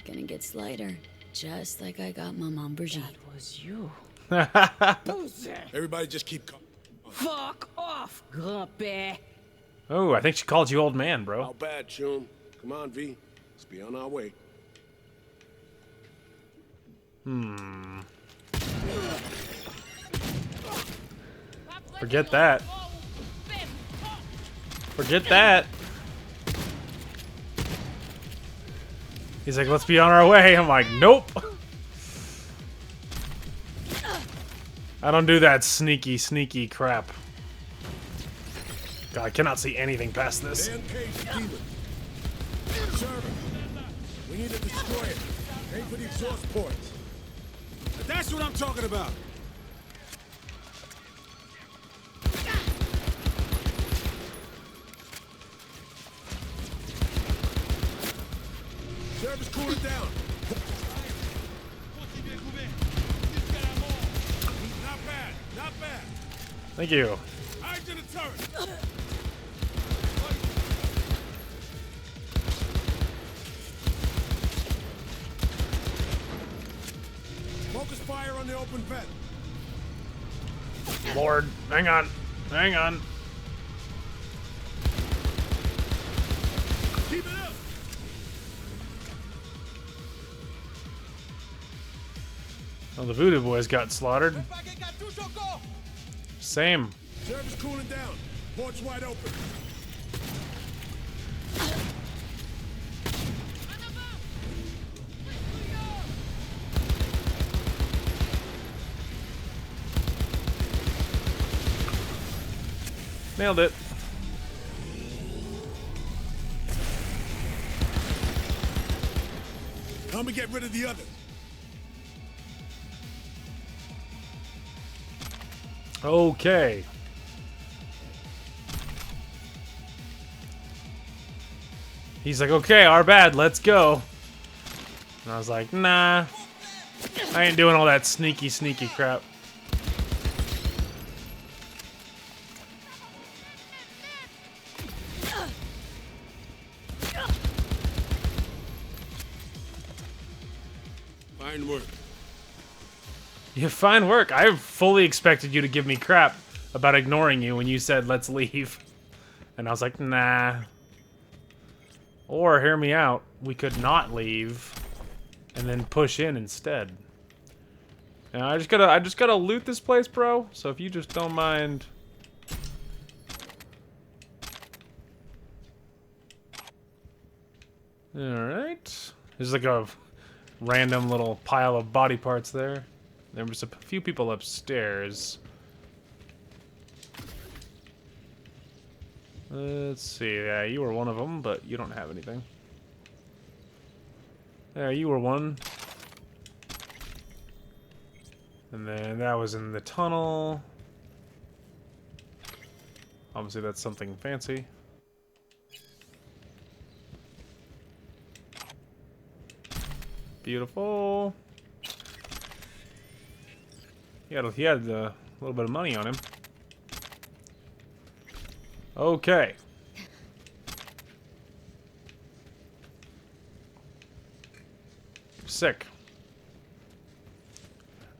Gonna get Slider, just like I got my mom Brigitte. That was you. Everybody just keep calm. Fuck off, grumpy. Oh, I think she called you old man, bro. How bad, Chum? Come on, V. Let's be on our way. Forget that. Forget that. He's like, let's be on our way. I'm like, nope. I don't do that sneaky, sneaky crap. God, I cannot see anything past this. We need to destroy it. Aim for the exhaust ports. That's what I'm talking about. Service cooling down. Not bad, not bad. Thank you. Eyes to the turret. Focus fire on the open vent. Lord, hang on. Hang on. Keep it up. Oh, the Voodoo Boys got slaughtered. Same. Service cooling down. Ports wide open. Nailed it. Help me get rid of the others. Okay. He's like, okay, our bad, let's go. And I was like, nah. I ain't doing all that sneaky, sneaky crap. Fine work. Yeah, fine work. I fully expected you to give me crap about ignoring you when you said, let's leave. And I was like, nah. Or, hear me out, we could not leave and then push in instead. And I just gotta loot this place, bro. So if you just don't mind. Alright. There's like a random little pile of body parts there. There was a few people upstairs. Let's see. Yeah, you were one of them, but you don't have anything. Yeah, you were one. And then that was in the tunnel. Obviously, that's something fancy. Beautiful. He had a little bit of money on him. Okay. Sick.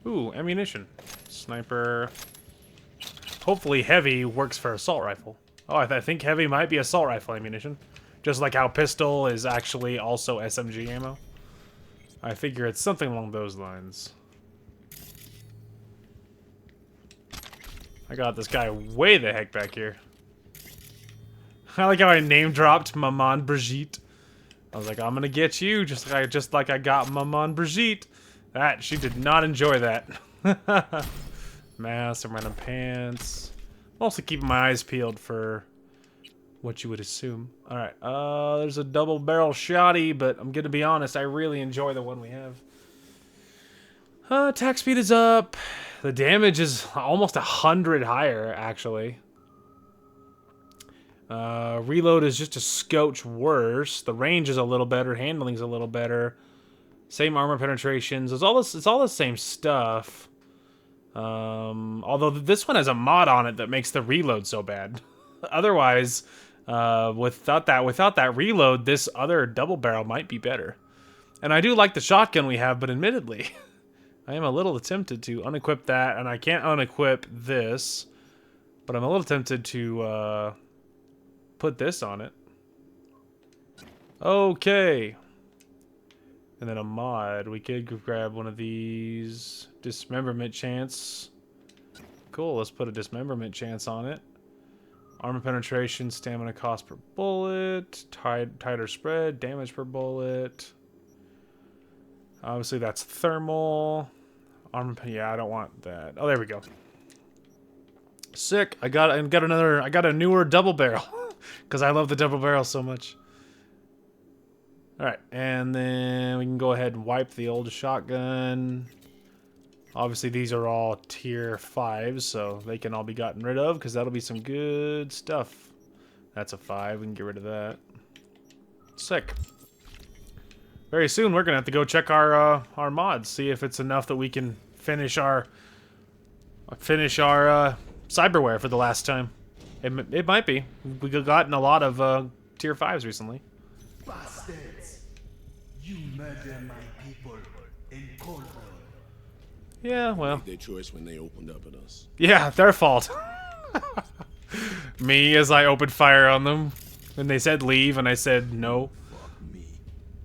Ooh, ammunition. Sniper. Hopefully heavy works for assault rifle. Oh, I think heavy might be assault rifle ammunition. Just like how pistol is actually also SMG ammo. I figure it's something along those lines. I got this guy way the heck back here. I like how I name dropped Maman Brigitte. I was like, I'm gonna get you, just like I got Maman Brigitte. That she did not enjoy that. Mask, some random pants. I'm also keeping my eyes peeled for what you would assume. All right, there's a double barrel shotty, but I'm gonna be honest, I really enjoy the one we have. Attack speed is up. The damage is almost 100 higher, actually. Reload is just a scotch worse. The range is a little better. Handling's a little better. Same armor penetrations. It's all the same stuff. Although this one has a mod on it that makes the reload so bad. Otherwise, without that reload, this other double barrel might be better. And I do like the shotgun we have, but admittedly, I am a little tempted to unequip that, and I can't unequip this. But I'm a little tempted to put this on it. Okay. And then a mod. We could grab one of these. Dismemberment chance. Cool, let's put a dismemberment chance on it. Armor penetration, stamina cost per bullet, tighter spread, damage per bullet. Obviously that's thermal. Armor, yeah, I don't want that. Oh, there we go. Sick. I got a newer double barrel because I love the double barrel so much. All right, and then we can go ahead and wipe the old shotgun. Obviously, these are all tier 5s, so they can all be gotten rid of because that'll be some good stuff. That's a 5. We can get rid of that. Sick. Very soon, we're gonna have to go check our mods, see if it's enough that we can finish our cyberware for the last time. It might be. We've gotten a lot of tier 5s recently. Bastards! You murder my people in cold blood. Yeah, well. Made their choice when they opened up at us. Yeah, their fault. Me, as I opened fire on them. And they said leave, and I said no. Fuck me.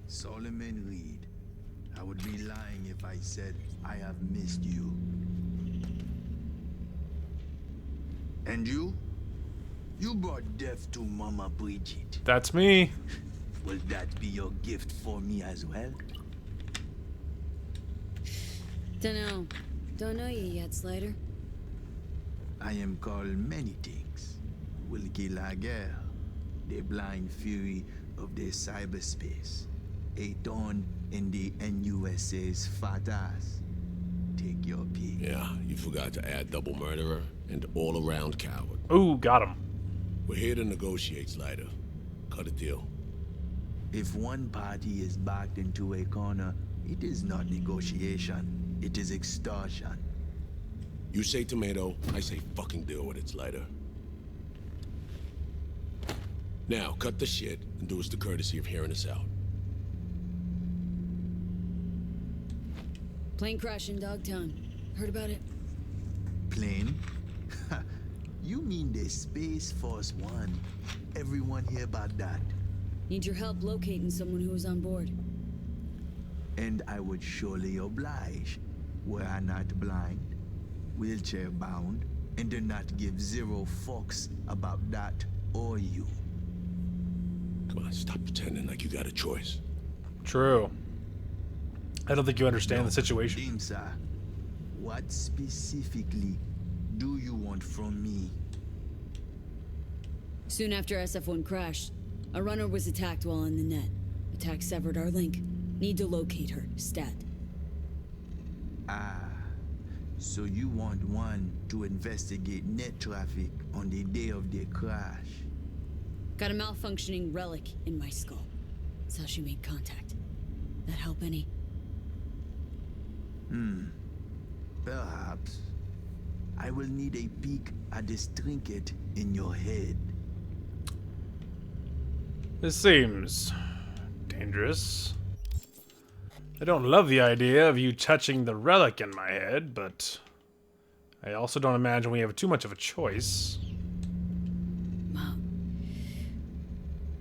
Solomon Reed. I would be lying if I said I have missed you. And you? You brought death to Mama Bridget. That's me. Will that be your gift for me as well? Dunno. Don't know you yet, Slider. I am called many things. Wilkie Laguerre, the blind fury of the cyberspace. A thorn in the NUSA's fat ass. Take your pick. Yeah, you forgot to add double murderer and all-around coward. Ooh, got him. We're here to negotiate, Slider. Cut a deal. If one party is backed into a corner, it is not negotiation. It is extortion. You say tomato, I say fucking deal with it, Slider. Now, cut the shit and do us the courtesy of hearing us out. Plane crash in Dogtown. Heard about it? Plane? You mean the Space Force One. Everyone hear about that? Need your help locating someone who was on board. And I would surely oblige. Were I not blind, wheelchair bound, and do not give zero fucks about that or you. Come on, stop pretending like you got a choice. True. I don't think you understand the situation. Dimsa, what specifically do you want from me? Soon after SF-1 crashed, a runner was attacked while in the net. Attack severed our link. Need to locate her, stat. Ah, so you want one to investigate net traffic on the day of the crash? Got a malfunctioning relic in my skull. That's how she made contact. That help any? Perhaps. I will need a peek at this trinket in your head. This seems dangerous. I don't love the idea of you touching the relic in my head, but I also don't imagine we have too much of a choice. Mom.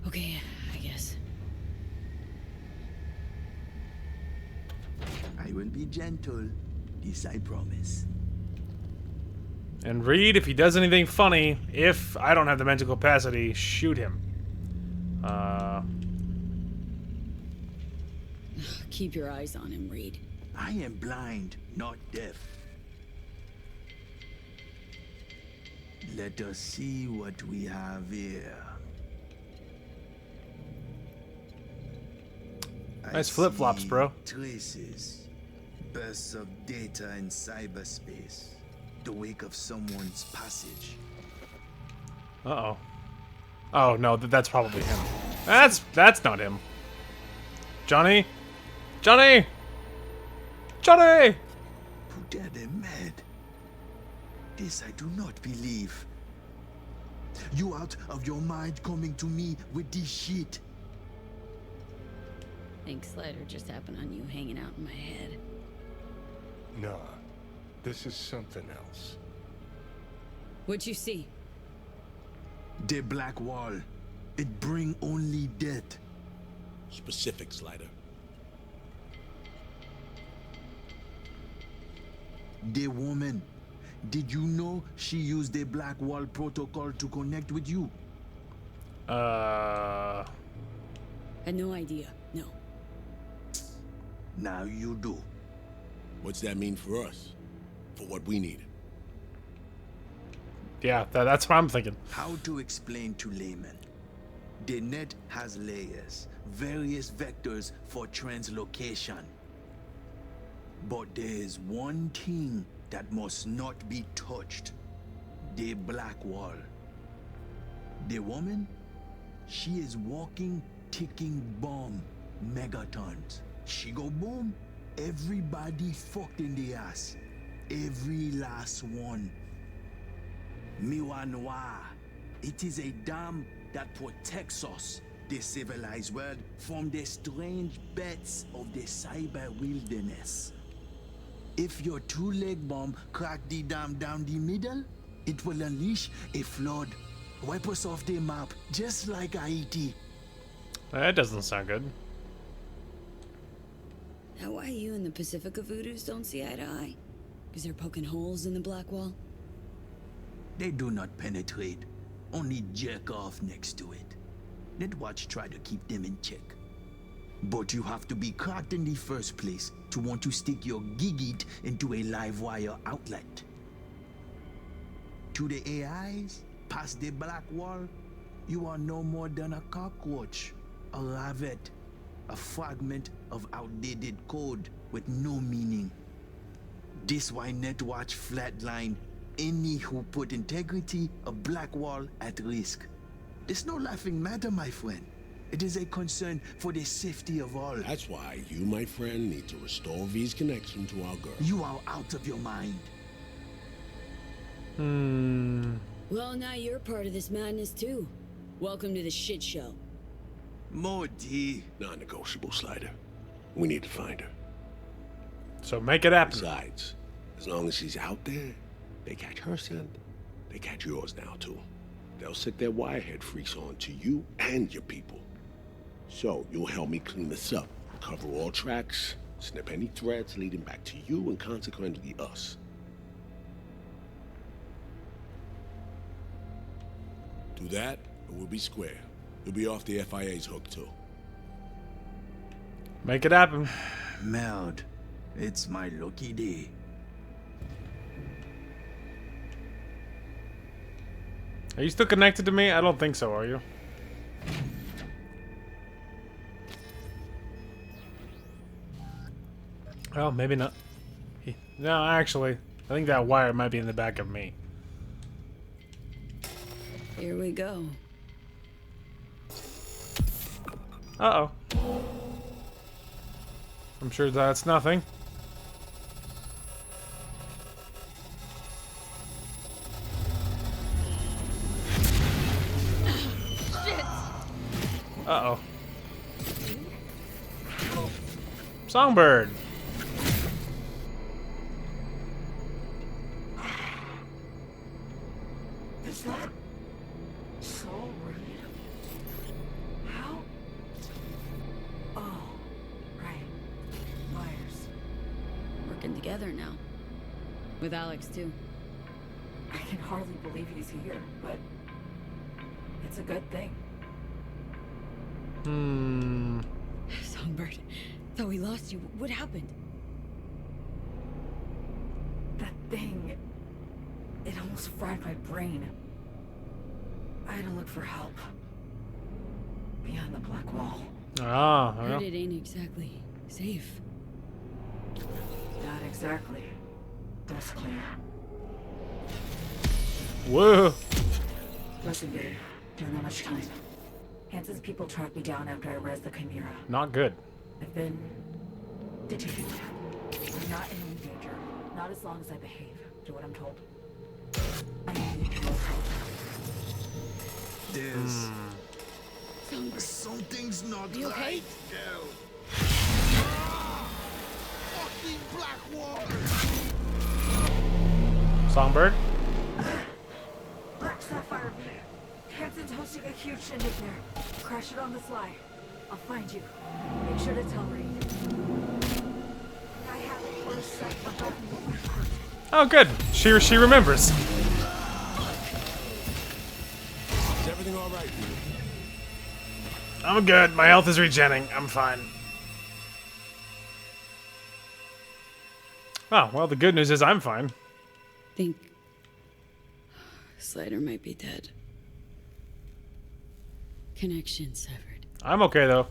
Okay, I guess. I will be gentle. This I promise. And Reed, if he does anything funny, if I don't have the mental capacity, shoot him. Keep your eyes on him, Reed. I am blind, not deaf. Let us see what we have here. Nice flip-flops, bro. Traces, bursts of data in cyberspace, the wake of someone's passage. Uh-oh. Oh, no, that's probably him. That's not him. Johnny? Johnny! Johnny! Who dare they mad? This I do not believe. You out of your mind coming to me with this shit? Think Slider just happened on you hanging out in my head. Nah, this is something else. What'd you see? The black wall. It bring only death. Specific, Slider. The woman. Did you know she used the black wall protocol to connect with you? Had no idea. No. Now you do. What's that mean for us? For what we need? Yeah, that's what I'm thinking. How to explain to laymen? The net has layers, various vectors for translocation. But there is one thing that must not be touched. The black wall. The woman? She is walking, ticking bomb, megatons. She go boom, everybody fucked in the ass. Every last one. Miwanwa. It is a dam that protects us, the civilized world, from the strange bets of the cyber wilderness. If your two-leg bomb crack the dam down the middle, it will unleash a flood. Wipe us off the map, just like Haiti. That doesn't sound good. That why you and the Pacifica Voodoos don't see eye to eye? Because they're poking holes in the black wall? They do not penetrate, only jerk off next to it. Netwatch try to keep them in check. But you have to be cracked in the first place to want to stick your gigit into a live wire outlet. To the AIs, past the black wall, you are no more than a cockroach, a rabbit, a fragment of outdated code with no meaning. This why Netwatch flatline any who put integrity of black wall at risk. It's no laughing matter, my friend. It is a concern for the safety of all. That's why you, my friend, need to restore V's connection to our girl. You are out of your mind. Well, now you're part of this madness too. Welcome to the shit show. Modi. Non-negotiable, Slider. We need to find her. So make it happen. Besides, As long as she's out there, they catch her scent, they catch yours now too. They'll sick their wirehead freaks on to you and your people. So you'll help me clean this up, cover all tracks, snip any threads leading back to you and consequently us. Do that, and we'll be square. You'll be off the FIA's hook too. Make it happen. Merde, it's my lucky day. Are you still connected to me? I don't think so, are you? Well, maybe not. No, actually, I think that wire might be in the back of me. Here we go. Uh-oh. I'm sure that's nothing. Uh-oh. Songbird. Is that so rude? How? Oh, right. Wires. Working together now. With Alex, too. I can hardly believe he's here, but it's a good thing. Songbird, thought we lost you. What happened? That thing... it almost fried my brain. I had to look for help. Beyond the black wall. Ah, Heard it ain't exactly safe. Not exactly. That's clear. Whoa. Listen, dude. Don't have much time. Hansen's people tracked me down after I rezzed the Chimera. Not good. I've been detained. I'm not in any danger. Not as long as I behave. Do what I'm told. I need your help. There's something's not You okay? right, girl. Fucking black water. Songbird? Black Sapphire V. Hansen's hosting a huge shindig there. Crash it on the sly. I'll find you. Make sure to tell Reed. I have a close sight of what my heart. Oh, good. She remembers. Is everything all right, Peter? I'm good. My health is regenning. I'm fine. Oh, well, the good news is I'm fine. Think Slider might be dead. Connection severed. I'm okay though.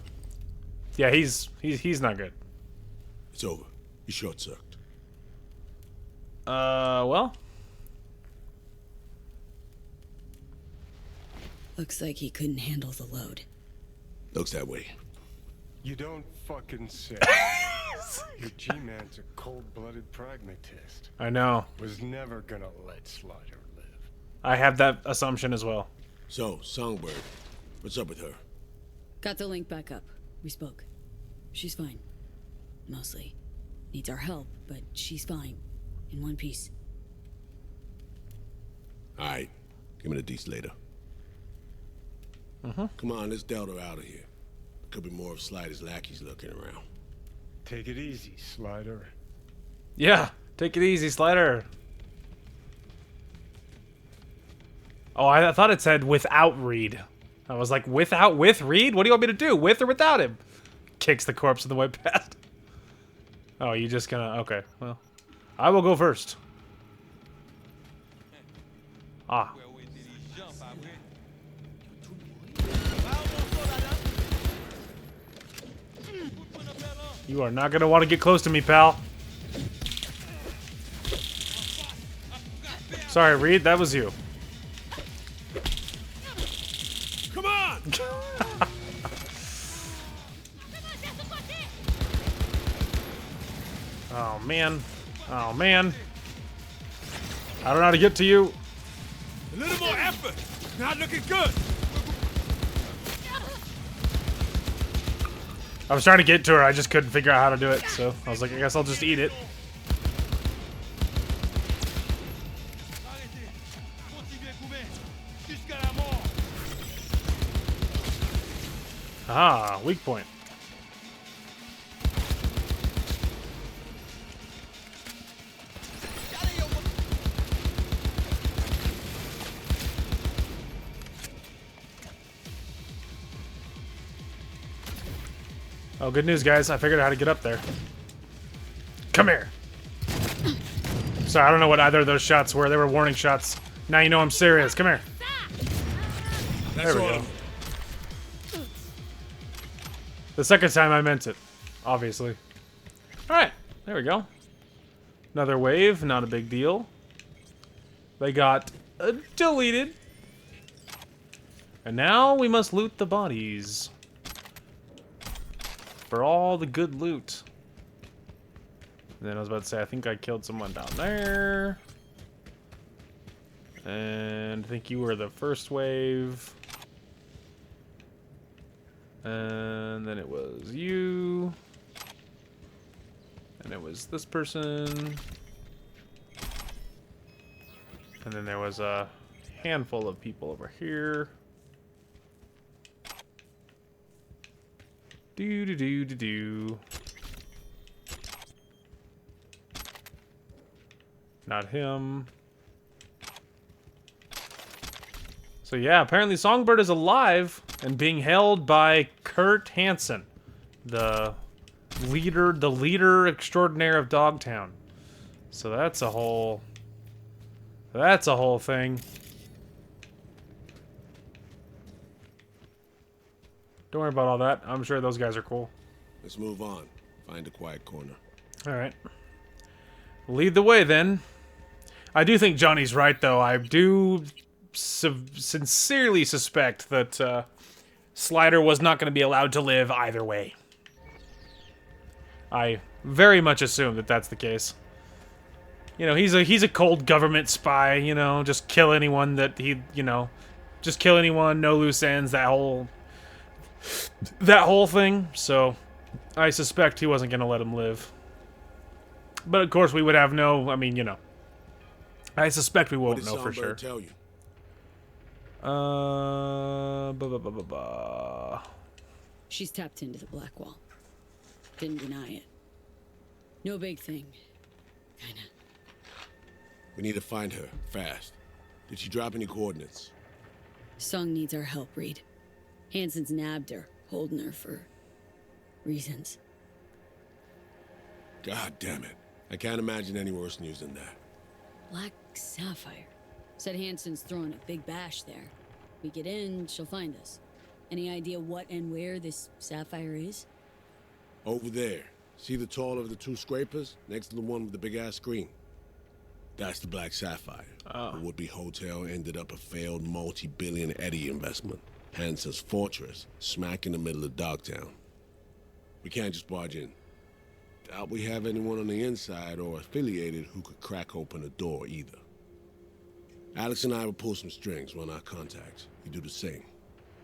Yeah, he's not good. It's over. He's short-circuited. Well. Looks like he couldn't handle the load. Looks that way. You don't fucking say. Your G-Man's a cold-blooded pragmatist. I know. Was never gonna let Slider live. I have that assumption as well. So, Songbird, what's up with her? Got the link back up. We spoke. She's fine. Mostly. Needs our help, but she's fine. In one piece. Alright. Give me the deets later. Come on, let's Delta out of here. Could be more of Slider's lackeys looking around. Take it easy, Slider. Yeah, take it easy, Slider. Oh, I thought it said without Reed. I was like, with Reed? What do you want me to do? With or without him? Kicks the corpse of the way past. Oh, you just gonna... Okay, well. I will go first. Ah. You are not gonna want to get close to me, pal. Sorry, Reed, that was you. Come on! Oh, man. Oh, man. I don't know how to get to you. A little more effort! Not looking good! I was trying to get to her, I just couldn't figure out how to do it, so I was like, I guess I'll just eat it. Ah, weak point. Oh, good news, guys. I figured out how to get up there. Come here. Sorry, I don't know what either of those shots were. They were warning shots. Now you know I'm serious. Come here. There we go. The second time I meant it, obviously. Alright, there we go. Another wave, not a big deal. They got deleted. And now we must loot the bodies. For all the good loot. And then I was about to say, I think I killed someone down there. And I think you were the first wave. And then it was you. And it was this person. And then there was a handful of people over here. Do. Not him. So yeah, apparently Songbird is alive and being held by Kurt Hansen, the leader extraordinaire of Dogtown. So that's a whole thing. Don't worry about all that. I'm sure those guys are cool. Let's move on. Find a quiet corner. All right. Lead the way then. I do think Johnny's right, though. I do sincerely suspect that Slider was not going to be allowed to live either way. I very much assume that that's the case. You know, he's a cold government spy. You know, just kill anyone that just kill anyone, no loose ends. That whole thing. So, I suspect he wasn't going to let him live. But of course, we would have no. I mean, you know. I suspect we won't know for sure. What did Songbird tell you? She's tapped into the black wall. Didn't deny it. No big thing. Kinda. We need to find her, fast. Did she drop any coordinates? Song needs our help, Reed. Hansen's nabbed her, holding her for reasons. God damn it. I can't imagine any worse news than that. Black Sapphire. Said Hansen's throwing a big bash there. We get in, she'll find us. Any idea what and where this Sapphire is? Over there. See the taller of the two scrapers? Next to the one with the big-ass screen. That's the Black Sapphire. The would-be hotel ended up a failed multi-billion Eddie investment. Hansen's fortress, smack in the middle of Dogtown. We can't just barge in. Doubt we have anyone on the inside or affiliated who could crack open the door either. Alex and I will pull some strings, run our contacts. You do the same.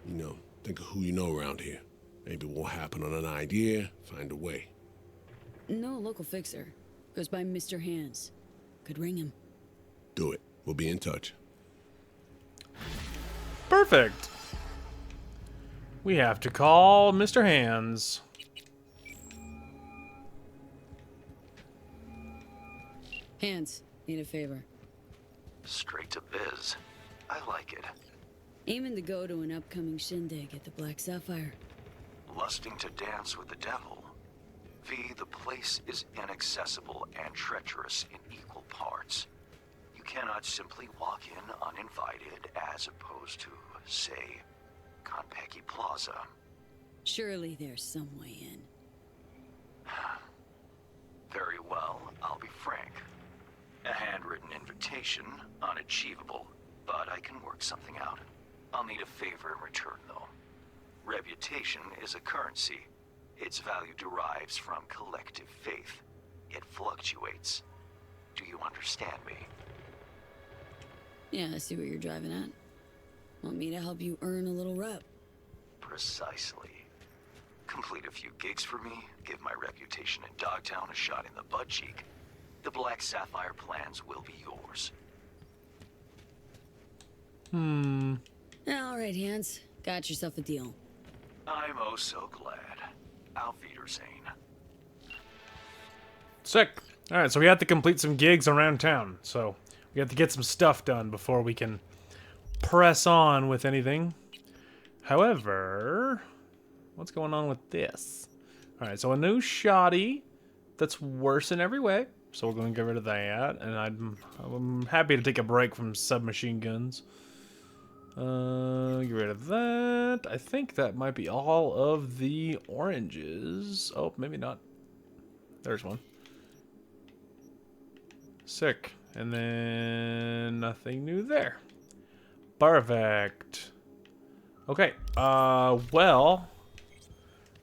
You know, think of who you know around here. Maybe we'll happen on an idea, find a way. No local fixer. Goes by Mr. Hands. Could ring him. Do it. We'll be in touch. Perfect. We have to call Mr. Hands. Hands, need a favor. Straight to biz. I like it. Aiming to go to an upcoming shindig at the Black Sapphire. Lusting to dance with the devil. V, the place is inaccessible and treacherous in equal parts. You cannot simply walk in uninvited as opposed to, say, Konpeki Plaza. Surely there's some way in. Very well, I'll be frank. A handwritten invitation, unachievable, but I can work something out. I'll need a favor in return, though. Reputation is a currency. Its value derives from collective faith. It fluctuates. Do you understand me? Yeah, I see what you're driving at. Want me to help you earn a little rep? Precisely. Complete a few gigs for me, give my reputation in Dogtown a shot in the butt cheek. The Black Sapphire plans will be yours. All right, Hands. Got yourself a deal. I'm oh so glad. Auf Wiedersehen. Sick. Alright, so we have to complete some gigs around town. So we have to get some stuff done before we can press on with anything. However, what's going on with this? Alright, so a new shoddy that's worse in every way. So we're going to get rid of that. And I'm happy to take a break from submachine guns. Get rid of that. I think that might be all of the oranges. Oh, maybe not. There's one. Sick. And then nothing new there. Perfect. Okay. Well,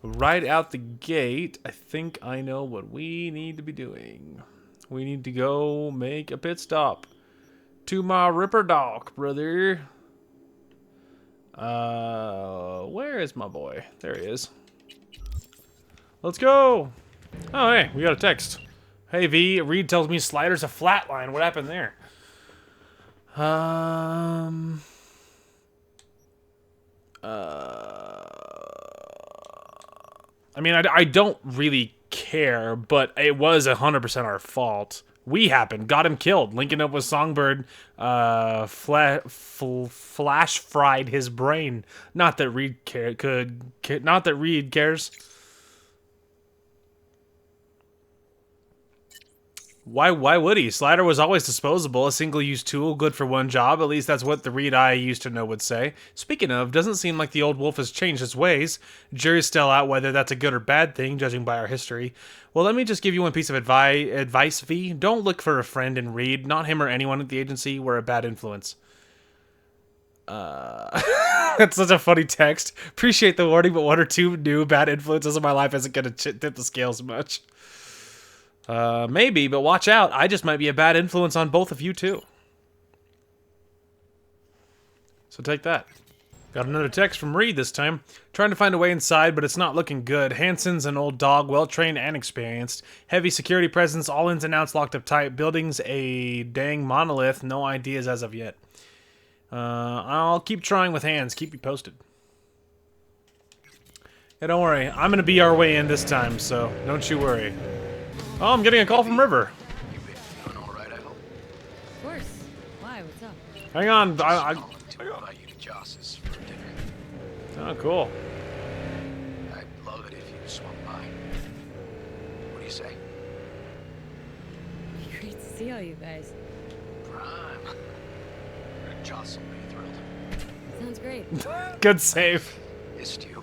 right out the gate, I think I know what we need to be doing. We need to go make a pit stop to my Ripper Dock, brother. Where is my boy? There he is. Let's go. Oh, hey, we got a text. Hey, V, Reed tells me Slider's a flatline. What happened there? I mean, I don't really care, but it was 100% our fault. We happened, got him killed. Linking up with Songbird, flash fried his brain. Not that Reed not that Reed cares. Why would he? Slider was always disposable, a single-use tool, good for one job. At least that's what the Reed I used to know would say. Speaking of, doesn't seem like the old wolf has changed his ways. Jury's still out whether that's a good or bad thing, judging by our history. Well, let me just give you one piece of advice, V. Don't look for a friend in Reed. Not him or anyone at the agency. We're a bad influence. That's such a funny text. Appreciate the warning, but one or two new bad influences in my life isn't going to tip the scales much. Maybe, but watch out. I just might be a bad influence on both of you, too. So take that. Got another text from Reed this time. Trying to find a way inside, but it's not looking good. Hansen's an old dog, well-trained and experienced. Heavy security presence, all ins and outs locked up tight. Building's a dang monolith. No ideas as of yet. I'll keep trying with hands. Keep you posted. Yeah, don't worry. I'm going to be our way in this time, so don't you worry. Oh, I'm getting a call from River. Doing all right, I hope. Of course. Why? What's up? Hang on. To invite you to Joss's for dinner. Oh, cool. I'd love it if you swung by. What do you say? Great to see all you guys. Prime. Joss will be thrilled. Sounds great. Good save. Missed you.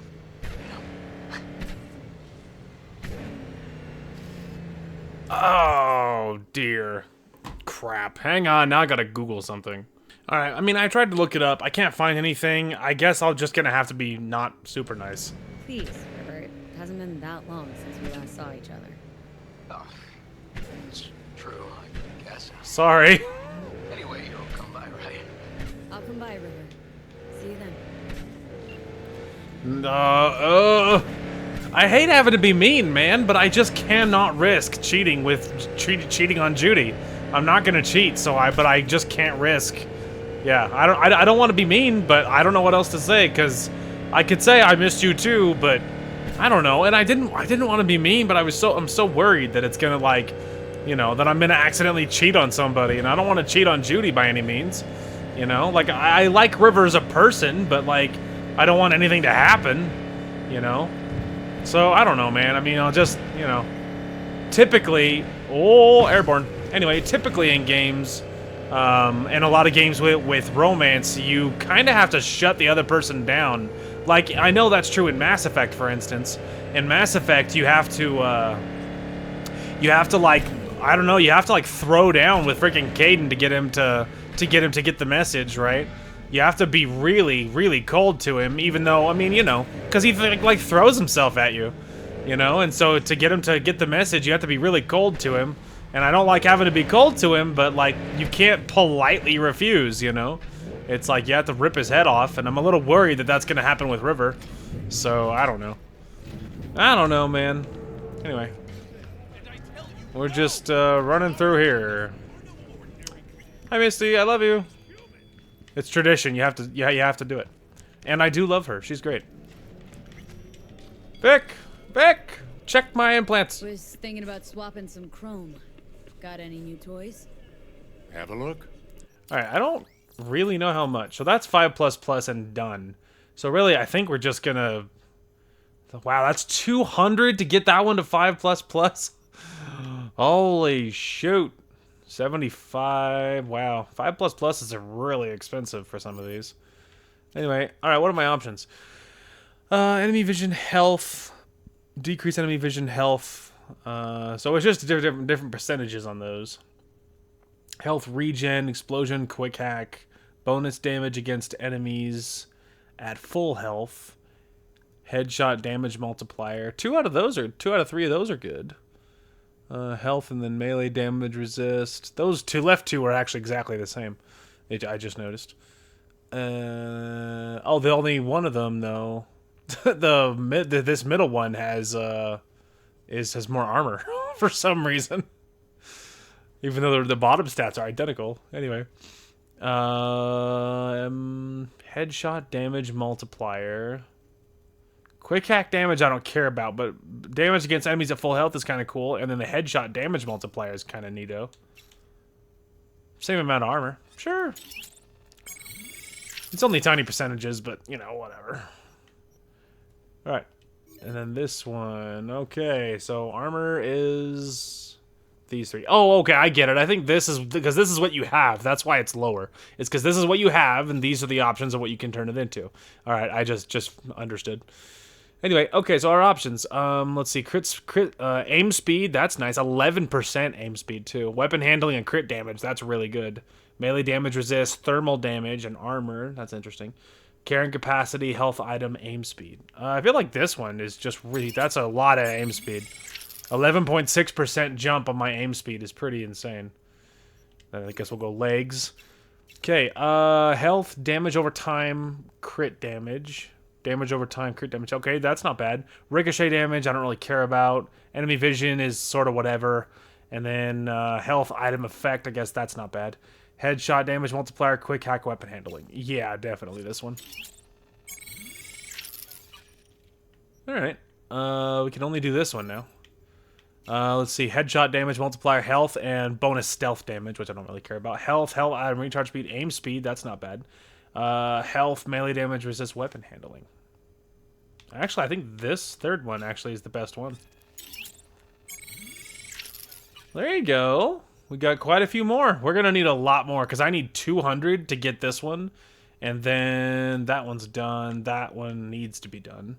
Oh, dear. Crap. Hang on, now I gotta Google something. Alright, I mean, I tried to look it up. I can't find anything. I guess I'm just gonna have to be not super nice. Please, River. It hasn't been that long since we last saw each other. Oh, it's true, I guess. Sorry. Anyway, you'll come by, right? I'll come by, River. See you then. I hate having to be mean, man, but I just cannot risk cheating cheating on Judy. I'm not gonna cheat, but I just can't risk. Yeah, I don't want to be mean, but I don't know what else to say, because I could say I missed you too, but I don't know. And I didn't want to be mean, but I'm so worried that it's gonna, like, you know, that I'm gonna accidentally cheat on somebody, and I don't want to cheat on Judy by any means. You know, like, I like River as a person, but, like, I don't want anything to happen, you know? So, I don't know, man. I mean, I'll just, you know, typically... Oh, airborne. Anyway, typically in games, and a lot of games with romance, you kind of have to shut the other person down. Like, I know that's true in Mass Effect, for instance. In Mass Effect, you have to, like, I don't know, you have to, like, throw down with freaking Caden to get him to get the message, right? You have to be really, really cold to him, even though, I mean, you know, because he, like, throws himself at you, you know? And so to get him to get the message, you have to be really cold to him. And I don't like having to be cold to him, but, like, you can't politely refuse, you know? It's like you have to rip his head off, and I'm a little worried that that's going to happen with River. So, I don't know. I don't know, man. Anyway. We're just running through here. Hi, Misty. I love you. It's tradition. You have to do it. And I do love her. She's great. Vic, check my implants. Was thinking about swapping some chrome. Got any new toys? Have a look. All right, I don't really know how much. So that's 5++ and done. So really, I think we're just gonna. Wow, that's 200 to get that one to 5++. Holy shoot. 75. Wow, 5++ is really expensive for some of these. Anyway, all right. What are my options? Enemy vision health, decrease enemy vision health. So it's just different percentages on those. Health regen, explosion, quick hack, bonus damage against enemies at full health, headshot damage multiplier. Two out of 3 of those are good. Health and then melee damage resist. Those left two are actually exactly the same. I just noticed. The only one of them though, this middle one has more armor for some reason. Even though the bottom stats are identical. Anyway. Headshot damage multiplier. Quick hack damage I don't care about, but damage against enemies at full health is kind of cool. And then the headshot damage multiplier is kind of neato. Same amount of armor. Sure. It's only tiny percentages, but, you know, whatever. Alright. And then this one. Okay, so armor is these 3. Oh, okay, I get it. I think this is because this is what you have. That's why it's lower. It's because this is what you have, and these are the options of what you can turn it into. Alright, I just understood. Anyway, okay, so our options. Let's see. Aim speed, that's nice. 11% aim speed, too. Weapon handling and crit damage, that's really good. Melee damage resist, thermal damage, and armor. That's interesting. Carrying capacity, health item, aim speed. I feel like this one is just really... That's a lot of aim speed. 11.6% jump on my aim speed is pretty insane. I guess we'll go legs. Okay, health, damage over time, crit damage. Damage over time, crit damage. Okay, that's not bad. Ricochet damage, I don't really care about. Enemy vision is sort of whatever. And then health item effect, I guess that's not bad. Headshot damage multiplier, quick hack, weapon handling. Yeah, definitely this one. Alright. We can only do this one now. Let's see. Headshot damage multiplier, health, and bonus stealth damage, which I don't really care about. Health item, recharge speed, aim speed. That's not bad. Health, melee damage, resist weapon handling. Actually, I think this third one actually is the best one. There you go. We got quite a few more. We're going to need a lot more because I need 200 to get this one. And then that one's done. That one needs to be done.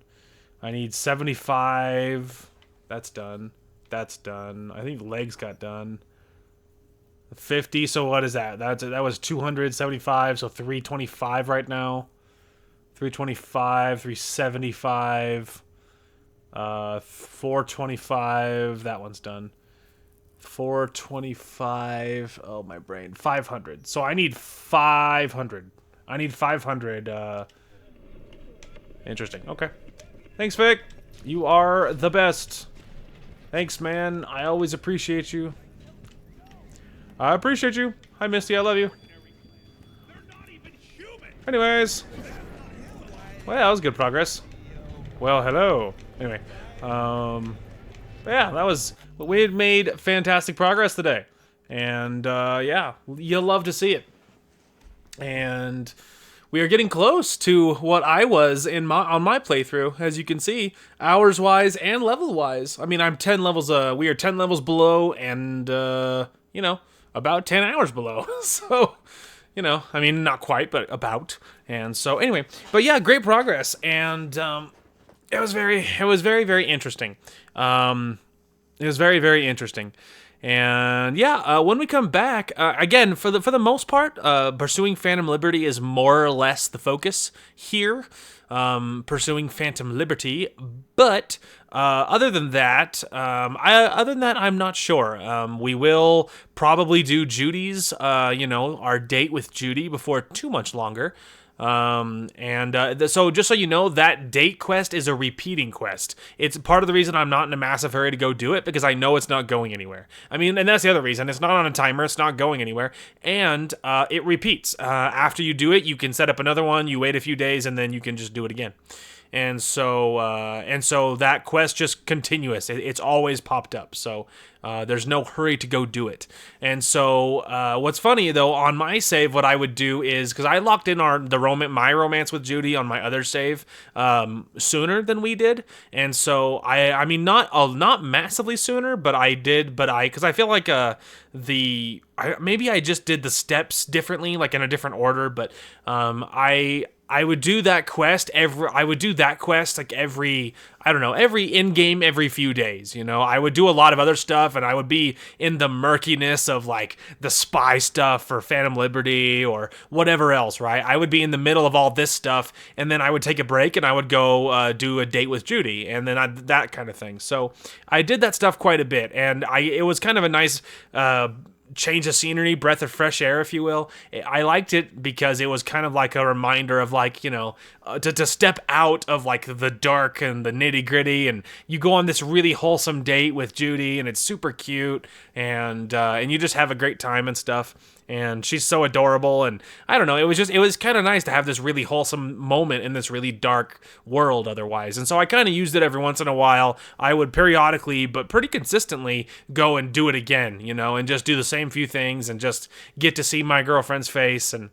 I need 75. That's done. That's done. I think legs got done. 50. So what is that? That was 275. So 325 right now. 325. 375. 425. That one's done. 425. Oh, my brain. 500. So I need 500. I need 500. Interesting. Okay. Thanks, Vic. You are the best. Thanks, man. I always appreciate you. I appreciate you. Hi, Misty. I love you. Anyways. Well, that was good progress. Well, hello. Anyway. Yeah, that was... We had made fantastic progress today. And, yeah. You'll love to see it. And... we are getting close to what I was on my playthrough, as you can see, hours-wise and level-wise. I mean, I'm 10 levels, we are 10 levels below and, you know, about 10 hours below. So, you know, I mean, not quite, but about. And so, anyway, but yeah, great progress. And, it was very, very interesting. It was very, very interesting. And yeah, when we come back, again, for the most part, pursuing Phantom Liberty is more or less the focus here. Pursuing Phantom Liberty, but other than that, I'm not sure. We will probably do Judy's, you know, our date with Judy before too much longer. So just so you know, that date quest is a repeating quest. It's part of the reason I'm not in a massive hurry to go do it, because I know it's not going anywhere. I mean, and that's the other reason. It's not on a timer. It's not going anywhere. And, it repeats. After you do it, you can set up another one, you wait a few days, and then you can just do it again. and so that quest just continuous. It's always popped up. So there's no hurry to go do it. And so what's funny though, on my save, what I would do is, because I locked in my romance with Judy on my other save sooner than we did, and so I mean not massively sooner, but I did, because I feel like maybe I just did the steps differently, like in a different order, but I would do that quest like every in-game every few days, I would do a lot of other stuff, and I would be in the murkiness of like the spy stuff for Phantom Liberty or whatever else, right? I would be in the middle of all this stuff, and then I would take a break and I would go do a date with Judy, and then that kind of thing. So I did that stuff quite a bit, and it was kind of a nice change of scenery, breath of fresh air, if you will. I liked it because it was kind of like a reminder of like, to step out of like the dark and the nitty gritty, and you go on this really wholesome date with Judy, and it's super cute, and you just have a great time and stuff. And she's so adorable, and I don't know, it was kind of nice to have this really wholesome moment in this really dark world otherwise. And so I kind of used it every once in a while. I would periodically, but pretty consistently, go and do it again, and just do the same few things and just get to see my girlfriend's face and,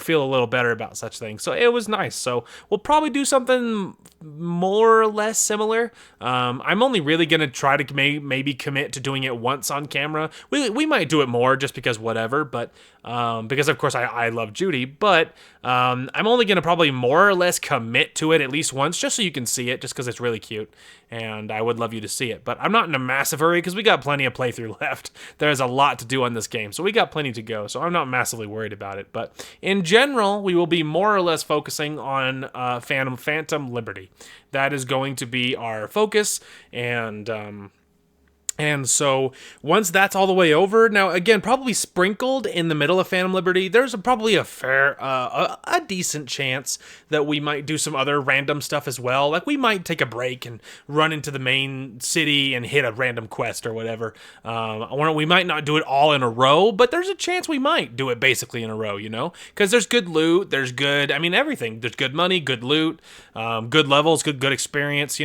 feel a little better about such things. So it was nice. So we'll probably do something more or less similar. I'm only really going to try to maybe commit to doing it once on camera. We might do it more just because whatever, but because of course I love Judy, but I'm only going to probably more or less commit to it at least once, just so you can see it, just because it's really cute, and I would love you to see it. But I'm not in a massive hurry because we got plenty of playthrough left. There's a lot to do on this game, so we got plenty to go, so I'm not massively worried about it. But in general, we will be more or less focusing on Phantom Liberty. That is going to be our focus, and so once that's all the way over, now again, probably sprinkled in the middle of Phantom Liberty, there's probably a decent chance that we might do some other random stuff as well. Like we might take a break and run into the main city and hit a random quest or whatever. We might not do it all in a row, but there's a chance we might do it basically in a row, because there's good loot, there's good, everything. There's good money, good loot, good levels, good experience,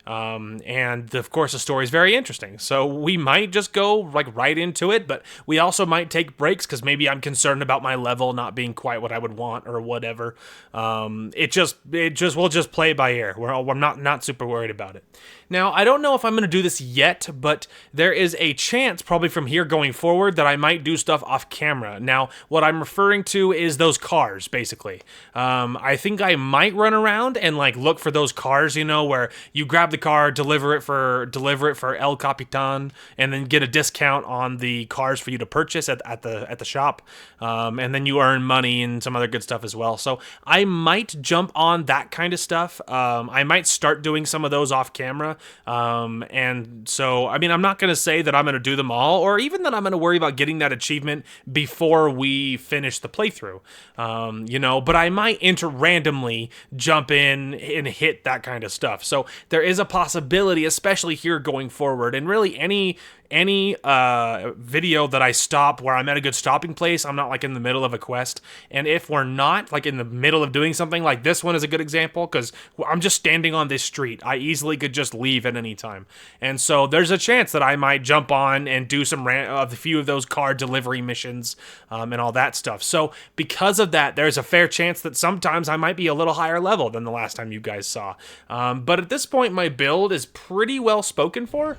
and of course the story is very interesting, so we might just go like right into it, but we also might take breaks because maybe I'm concerned about my level not being quite what I would want or whatever. We'll just play it by ear. I'm not super worried about it. Now, I don't know if I'm going to do this yet, but there is a chance probably from here going forward that I might do stuff off camera. Now, what I'm referring to is those cars, basically. I think I might run around and like look for those cars, where you grab the car, deliver it for El Capitan, and then get a discount on the cars for you to purchase at the shop, and then you earn money and some other good stuff as well. So I might jump on that kind of stuff. I might start doing some of those off camera. And so, I'm not going to say that I'm going to do them all, or even that I'm going to worry about getting that achievement before we finish the playthrough, but I might randomly jump in and hit that kind of stuff. So there is a possibility, especially here going forward, and really any video that I stop where I'm at a good stopping place, I'm not like in the middle of a quest, and if we're not like in the middle of doing something, like this one is a good example because I'm just standing on this street, I easily could just leave at any time, and so there's a chance that I might jump on and do some a few of those car delivery missions and all that stuff. So because of that, there's a fair chance that sometimes I might be a little higher level than the last time you guys saw, but at this point my build is pretty well spoken for.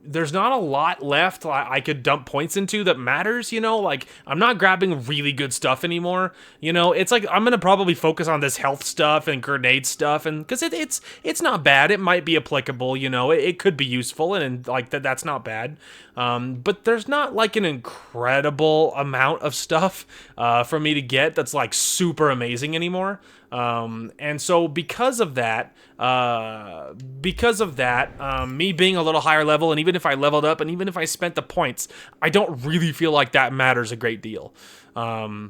There's not a lot left I could dump points into that matters, like I'm not grabbing really good stuff anymore, it's like I'm gonna probably focus on this health stuff and grenade stuff, and because it's not bad, it might be applicable, it could be useful, and like that's not bad, but there's not like an incredible amount of stuff for me to get that's like super amazing anymore. And so because of that, me being a little higher level, and even if I leveled up, and even if I spent the points, I don't really feel like that matters a great deal. I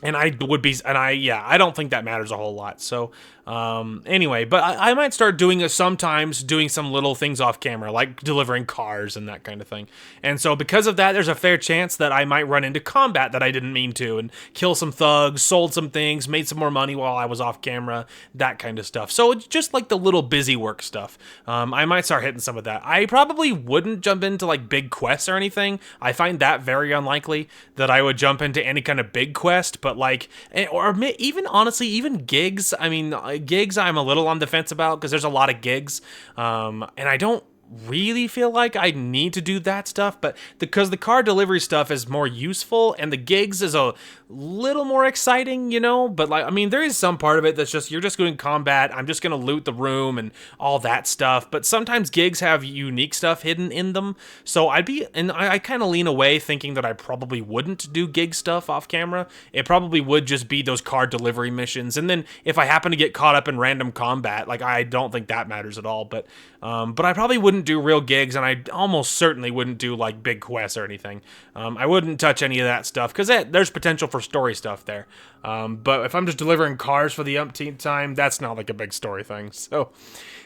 don't think that matters a whole lot. So, Anyway, but I might start doing it sometimes, doing some little things off camera, like delivering cars and that kind of thing. And so because of that, there's a fair chance that I might run into combat that I didn't mean to, and kill some thugs, sold some things, made some more money while I was off camera, that kind of stuff. So it's just like the little busy work stuff. I might start hitting some of that. I probably wouldn't jump into like big quests or anything. I find that very unlikely that I would jump into any kind of big quest, but like, or even honestly, even gigs. I mean, gigs I'm a little on the fence about because there's a lot of gigs, and I don't really feel like I need to do that stuff, but because the car delivery stuff is more useful and the gigs is a little more exciting, you know. But like, I mean, there is some part of it that's just, you're just doing combat, I'm just gonna loot the room and all that stuff. But sometimes gigs have unique stuff hidden in them, so I kind of lean away thinking that I probably wouldn't do gig stuff off camera. It probably would just be those car delivery missions, and then if I happen to get caught up in random combat, like, I don't think that matters at all. But I probably wouldn't do real gigs, and I almost certainly wouldn't do like big quests or anything. I wouldn't touch any of that stuff because there's potential for story stuff there. But if I'm just delivering cars for the umpteenth time, that's not like a big story thing. So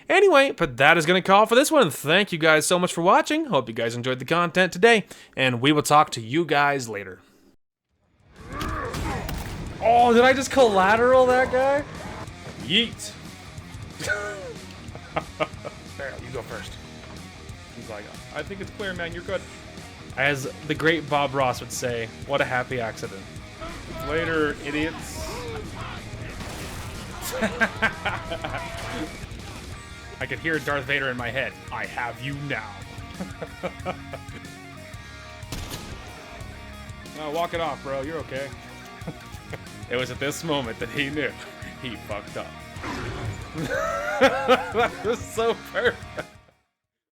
anyway, but that is going to call for this one. Thank you guys so much for watching. Hope you guys enjoyed the content today, and we will talk to you guys later. Oh, did I just collateral that guy? Yeet. There, you go first. He's like, I think it's clear, man. You're good. As the great Bob Ross would say, what a happy accident. Later, idiots. I could hear Darth Vader in my head. I have you now. Oh, walk it off, bro. You're okay. It was at this moment that he knew he fucked up. That was so perfect.